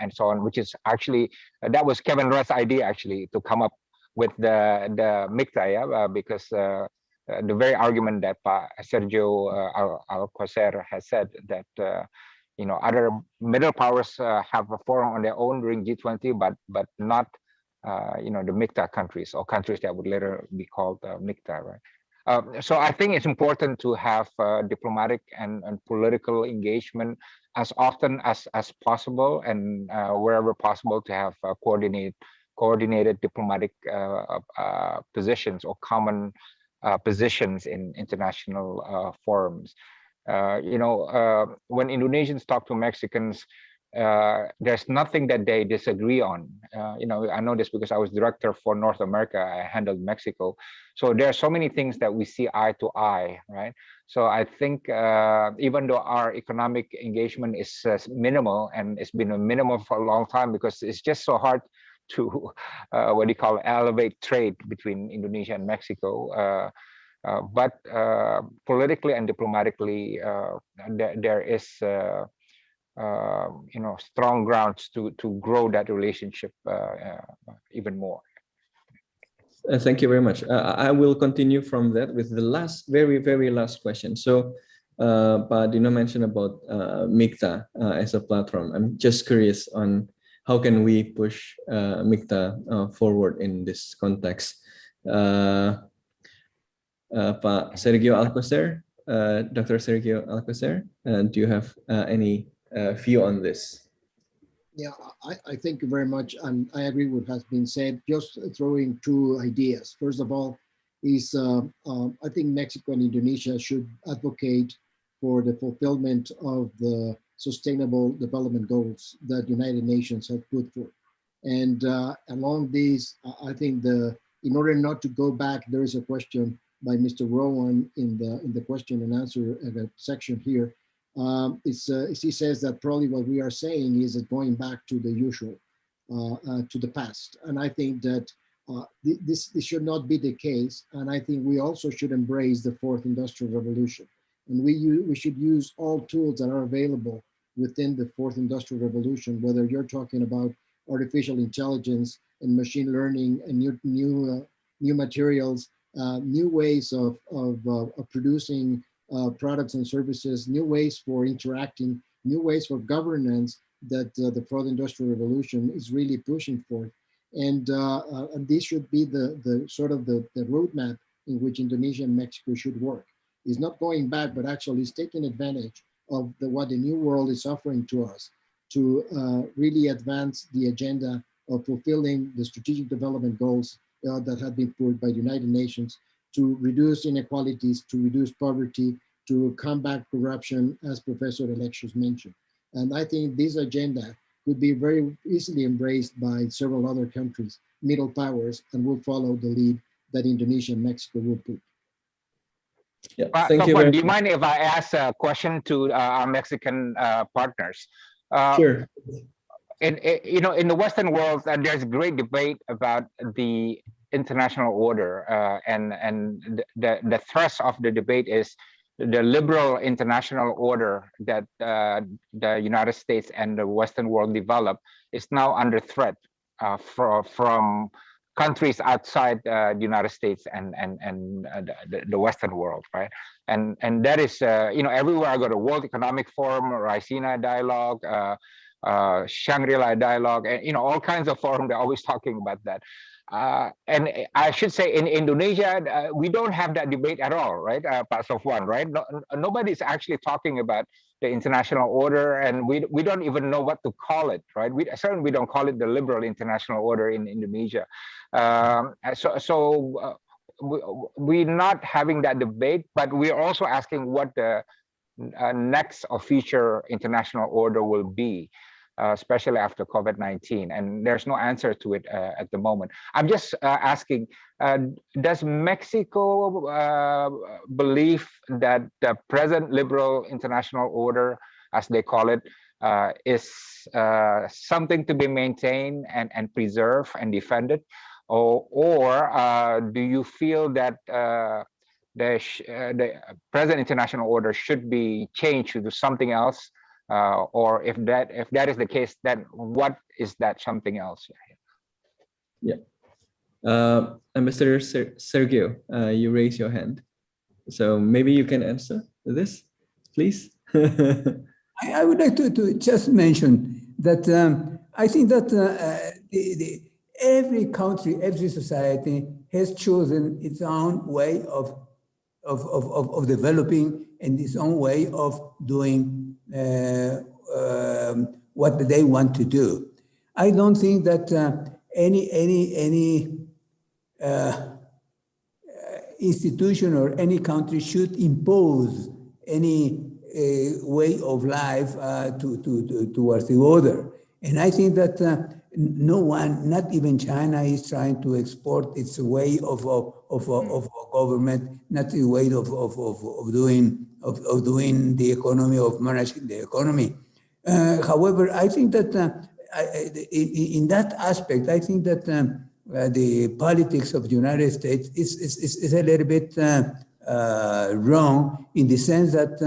and so on, which is actually that was Kevin Rudd's idea actually to come up with the MICTA, because the very argument that Sergio Alcocer has said that other middle powers have a forum on their own during G20, but not the MICTA countries or countries that would later be called MICTA, right? So I think it's important to have diplomatic and political engagement as often as possible, and wherever possible to have coordinated diplomatic positions or common positions in international forums. When Indonesians talk to Mexicans, there's nothing that they disagree on. I know this because I was director for North America. I handled Mexico. So there are so many things that we see eye to eye, right? So I think even though our economic engagement is minimal, and it's been a minimal for a long time because it's just so hard to elevate trade between Indonesia and Mexico. But politically and diplomatically, there is strong grounds to grow that relationship even more. Thank you very much. I will continue from that with the very last question. So, Pak Dino mentioned about MICTA as a platform. I'm just curious on how can we push MICTA forward in this context. Pak Sergio Alcocer, Dr. Sergio Alcocer, do you have any view on this? Yeah, I thank you very much, and I agree with what has been said. Just throwing two ideas. First of all, is I think Mexico and Indonesia should advocate for the fulfillment of the Sustainable Development Goals that United Nations have put forth. And along these, I think in order not to go back, there is a question by Mr. Rowan in the question and answer section here. He says that probably what we are saying is that going back to the usual, to the past. And I think that this should not be the case. And I think we also should embrace the fourth industrial revolution. And we should use all tools that are available within the fourth industrial revolution, whether you're talking about artificial intelligence and machine learning and new materials, new ways of producing products and services, new ways for interacting, new ways for governance that the fourth industrial revolution is really pushing for. And this should be the sort of the roadmap in which Indonesia and Mexico should work. It's not going back, but actually it's taking advantage of what the new world is offering to us to really advance the agenda of fulfilling the strategic development goals that have been put by the United Nations to reduce inequalities, to reduce poverty, to combat corruption, as Professor Alexios mentioned. And I think this agenda could be very easily embraced by several other countries, middle powers, and will follow the lead that Indonesia and Mexico will put. Yeah, thank you. Do you mind if I ask a question to our Mexican partners? Sure. In the Western world, there's great debate about the international order, and the thrust of the debate is the liberal international order that the United States and the Western world developed is now under threat from countries outside the United States and the Western world, right? And that is everywhere I go to World Economic Forum, Raisina Dialogue, Shangri-La Dialogue, and all kinds of forums. They're always talking about that. And I should say in Indonesia, we don't have that debate at all, right? Pak Sofwan, right? Nobody's actually talking about the international order, and we don't even know what to call it, right? Certainly we don't call it the liberal international order in Indonesia. So we're not having that debate, but we're also asking what the next or future international order will be, especially after COVID-19, and there's no answer to it at the moment. I'm just asking, does Mexico believe that the present liberal international order, as they call it, is something to be maintained and preserved and defended? Or do you feel that the present international order should be changed to something else? Or if that is the case, then what is that something else? Yeah. Ambassador Sergio, you raise your hand. So maybe you can answer this, please. I would like to just mention that I think that every country, every society has chosen its own way of developing and its own way of doing what they want to do. I don't think that any institution or any country should impose any way of life towards the other. And I think that no one, not even China, is trying to export its way of government, not the way of doing the economy, of managing the economy. However, I think that in that aspect, I think that the politics of the United States is a little bit wrong, in the sense that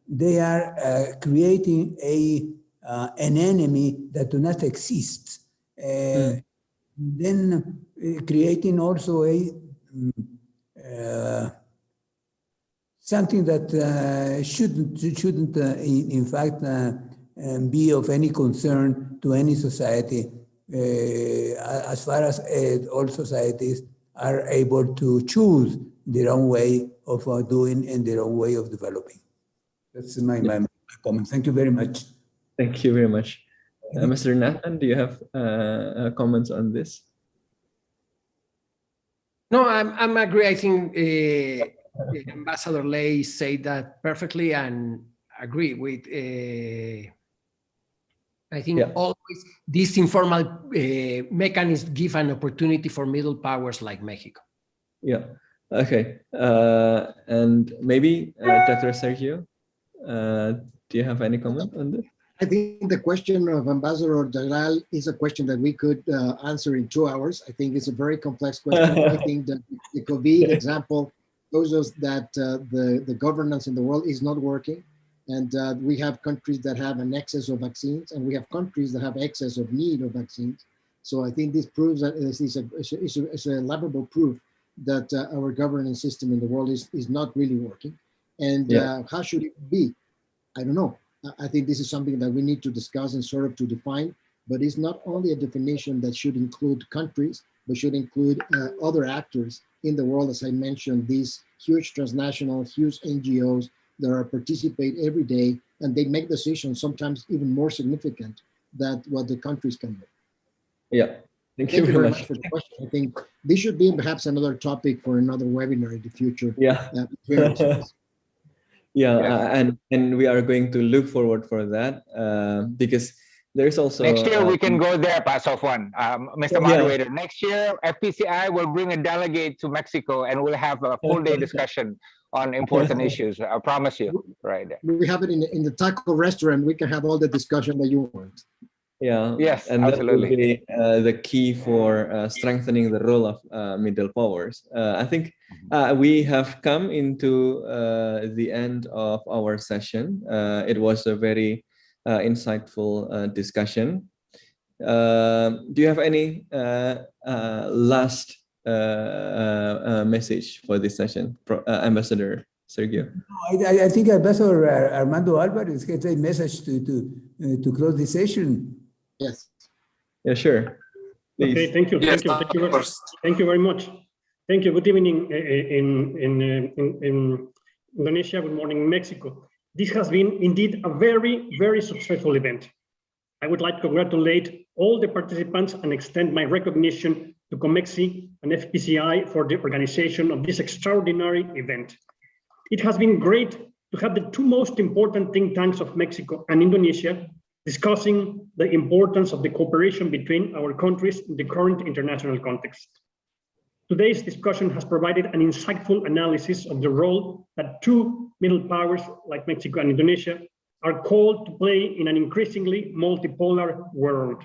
they are creating an enemy that do not exist. Then creating also something that shouldn't in fact be of any concern to any society, as far as all societies are able to choose their own way of doing and their own way of developing. That's my comment. Thank you very much. Thank you very much. Mr. Nathan, do you have comments on this? No, I'm agree. I think Ambassador Lei said that perfectly, and agree with. I think always these informal mechanisms give an opportunity for middle powers like Mexico. Yeah. Okay. And maybe Dr. Sergio, do you have any comment on this? I think the question of Ambassador Jalal is a question that we could answer in 2 hours. I think it's a very complex question. I think that the COVID example shows us that the governance in the world is not working. And we have countries that have an excess of vaccines, and we have countries that have excess of need of vaccines. So I think this proves that it's a laughable proof that our governance system in the world is not really working. And how should it be? I don't know. I think this is something that we need to discuss and sort of to define, but it's not only a definition that should include countries, but should include other actors in the world. As I mentioned, these huge transnational, huge NGOs that are participate every day, and they make decisions sometimes even more significant than what the countries can do. Yeah, thank you very much for the question. I think this should be perhaps another topic for another webinar in the future. Yeah. And we are going to look forward for that because there's also next year we can go there, Sofwan, Mr. Moderator. Next year, FPCI will bring a delegate to Mexico, and we'll have a full day discussion on important issues. I promise you, right there. We have it in the taco restaurant. We can have all the discussion that you want. Yeah. Yes, and absolutely. That will be the key for strengthening the role of middle powers. I think we have come into the end of our session. It was a very insightful discussion. Do you have any last message for this session, Ambassador Sergio? I think Ambassador Armando Alvarez gets a message to close the session. Yes. Yeah, sure. Please. Okay, thank you. Yes, Thank you very much. Thank you. Good evening in Indonesia. Good morning, Mexico. This has been indeed a very, very successful event. I would like to congratulate all the participants and extend my recognition to COMEXI and FPCI for the organization of this extraordinary event. It has been great to have the two most important think tanks of Mexico and Indonesia discussing the importance of the cooperation between our countries in the current international context. Today's discussion has provided an insightful analysis of the role that two middle powers like Mexico and Indonesia are called to play in an increasingly multipolar world.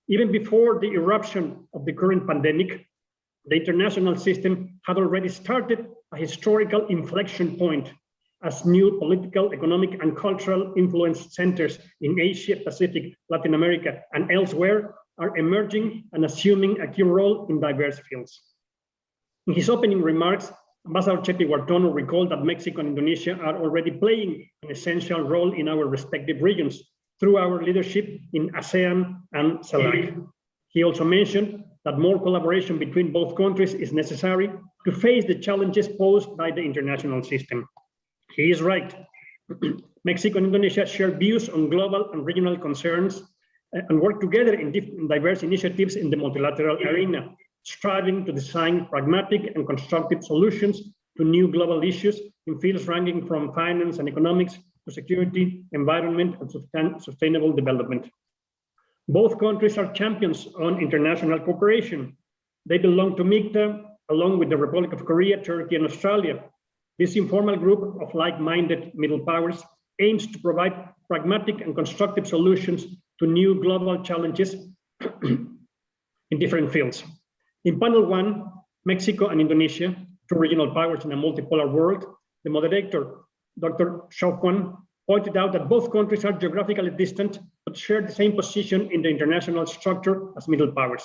Even before the eruption of the current pandemic, the international system had already started a historical inflection point as new political, economic, and cultural influence centers in Asia, Pacific, Latin America, and elsewhere are emerging and assuming a key role in diverse fields. In his opening remarks, Ambassador Chepi Wartono recalled that Mexico and Indonesia are already playing an essential role in our respective regions through our leadership in ASEAN and CELAC. He also mentioned that more collaboration between both countries is necessary to face the challenges posed by the international system. He is right. Mexico and Indonesia share views on global and regional concerns and work together in diverse initiatives in the multilateral arena, striving to design pragmatic and constructive solutions to new global issues in fields ranging from finance and economics to security, environment, and sustainable development. Both countries are champions on international cooperation. They belong to MICTA, along with the Republic of Korea, Turkey, and Australia. This informal group of like-minded middle powers aims to provide pragmatic and constructive solutions to new global challenges in different fields. In panel one, Mexico and Indonesia, two regional powers in a multipolar world, the moderator, Dr. Shaoquan, pointed out that both countries are geographically distant, but share the same position in the international structure as middle powers.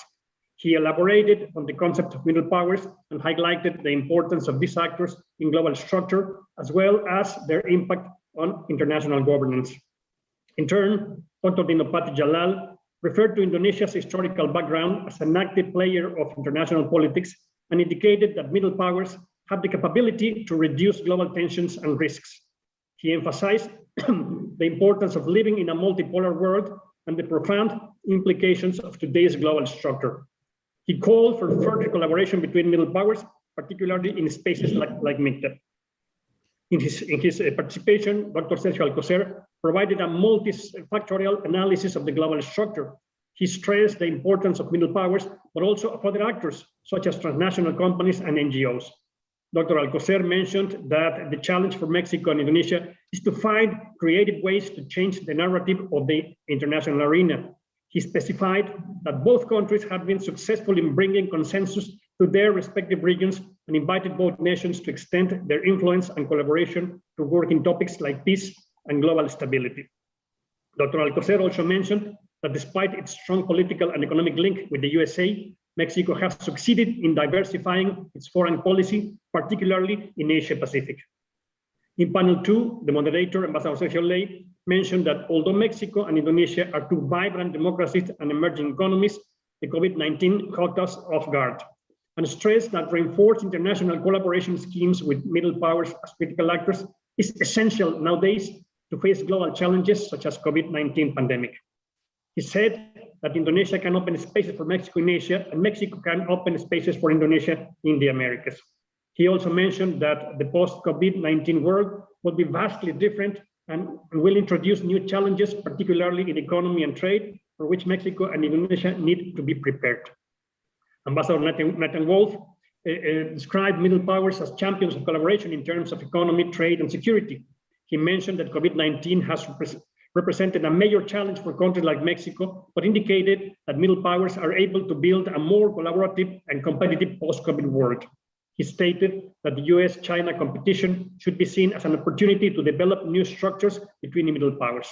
He elaborated on the concept of middle powers and highlighted the importance of these actors in global structure, as well as their impact on international governance. In turn, Dr. Dinopati Jalal referred to Indonesia's historical background as an active player of international politics and indicated that middle powers have the capability to reduce global tensions and risks. He emphasized the importance of living in a multipolar world and the profound implications of today's global structure. He called for further collaboration between middle powers, particularly in spaces like MICTA. In his participation, Dr. Sergio Alcocer provided a multifactorial analysis of the global structure. He stressed the importance of middle powers, but also of other actors, such as transnational companies and NGOs. Dr. Alcocer mentioned that the challenge for Mexico and Indonesia is to find creative ways to change the narrative of the international arena. He specified that both countries have been successful in bringing consensus to their respective regions and invited both nations to extend their influence and collaboration to work in topics like peace and global stability. Dr. Alcocer also mentioned that despite its strong political and economic link with the USA, Mexico has succeeded in diversifying its foreign policy, particularly in Asia Pacific. In panel two, the moderator, Ambassador Sergio Ley, mentioned that although Mexico and Indonesia are two vibrant democracies and emerging economies, the COVID-19 caught us off guard, and stressed that reinforced international collaboration schemes with middle powers as critical actors is essential nowadays to face global challenges such as COVID-19 pandemic. He said that Indonesia can open spaces for Mexico in Asia, and Mexico can open spaces for Indonesia in the Americas. He also mentioned that the post-COVID-19 world will be vastly different and will introduce new challenges, particularly in economy and trade, for which Mexico and Indonesia need to be prepared. Ambassador Nathan Wolf described middle powers as champions of collaboration in terms of economy, trade, and security. He mentioned that COVID-19 has represented a major challenge for countries like Mexico, but indicated that middle powers are able to build a more collaborative and competitive post-COVID world. He stated that the US-China competition should be seen as an opportunity to develop new structures between the middle powers.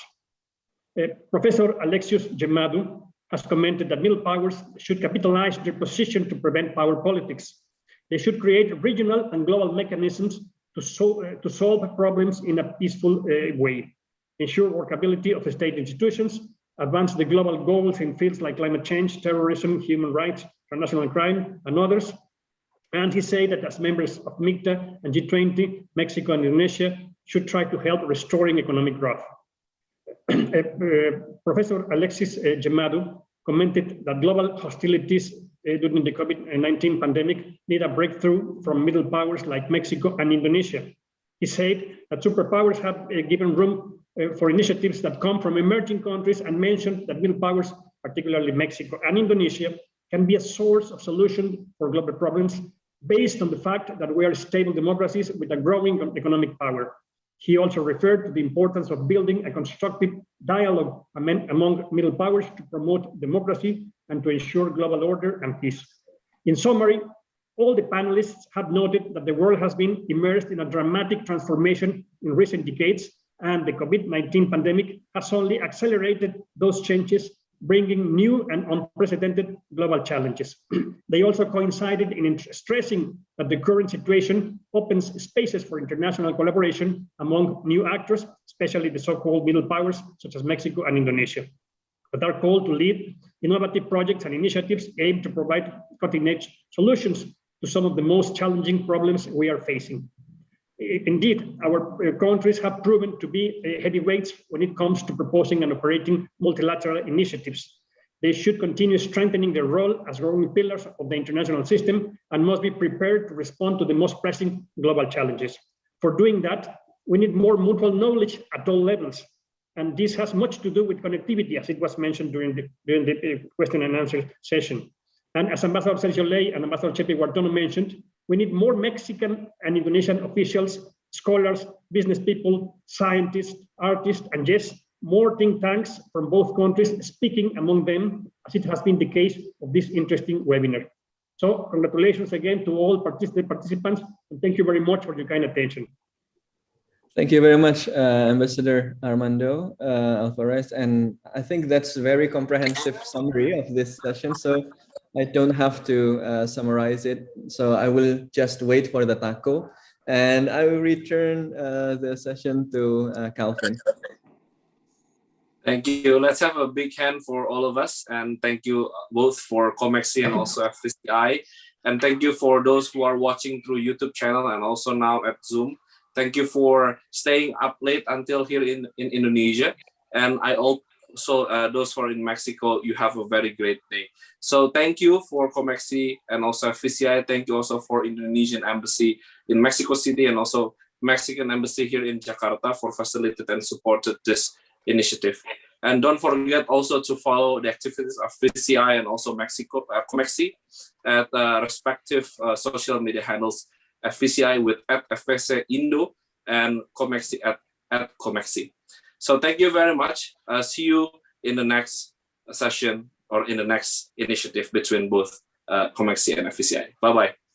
Professor Alexius Gemadu has commented that middle powers should capitalize their position to prevent power politics. They should create regional and global mechanisms to solve problems in a peaceful way, ensure workability of state institutions, advance the global goals in fields like climate change, terrorism, human rights, transnational crime, and others. And he said that as members of MICTA and G20, Mexico and Indonesia should try to help restoring economic growth. Professor Alexis Gemadu commented that global hostilities during the COVID-19 pandemic need a breakthrough from middle powers like Mexico and Indonesia. He said that superpowers have given room for initiatives that come from emerging countries, and mentioned that middle powers, particularly Mexico and Indonesia, can be a source of solution for global problems based on the fact that we are stable democracies with a growing economic power. He also referred to the importance of building a constructive dialogue among middle powers to promote democracy and to ensure global order and peace. In summary, all the panelists have noted that the world has been immersed in a dramatic transformation in recent decades, and the COVID-19 pandemic has only accelerated those changes, bringing new and unprecedented global challenges. They also coincided in stressing that the current situation opens spaces for international collaboration among new actors, especially the so-called middle powers, such as Mexico and Indonesia, that are called to lead innovative projects and initiatives aimed to provide cutting-edge solutions to some of the most challenging problems we are facing. Indeed, our countries have proven to be heavyweights when it comes to proposing and operating multilateral initiatives. They should continue strengthening their role as growing pillars of the international system, and must be prepared to respond to the most pressing global challenges. For doing that, we need more mutual knowledge at all levels. And this has much to do with connectivity, as it was mentioned during the question and answer session. And as Ambassador Sergio Ley and Ambassador Chepe Guartono mentioned, we need more Mexican and Indonesian officials, scholars, business people, scientists, artists, and yes, more think tanks from both countries speaking among them, as it has been the case of this interesting webinar. So congratulations again to all participants, and thank you very much for your kind attention. Thank you very much, Ambassador Armando Alvarez. And I think that's a very comprehensive summary of this session. So I don't have to summarize it. So I will just wait for the taco, and I will return the session to Calvin. Thank you. Let's have a big hand for all of us. And thank you both for COMEXI and also FPCI. And thank you for those who are watching through YouTube channel and also now at Zoom. Thank you for staying up late until here in Indonesia. And I also, those who are in Mexico, you have a very great day. So thank you for COMEXI and also FPCI. Thank you also for Indonesian Embassy in Mexico City and also Mexican Embassy here in Jakarta for facilitating and supported this initiative. And don't forget also to follow the activities of FPCI and also Mexico, COMEXI at respective social media handles. FPCI with @FPC Indo and COMEXI at COMEXI. So thank you very much. See you in the next session or in the next initiative between both COMEXI and FPCI. Bye-bye.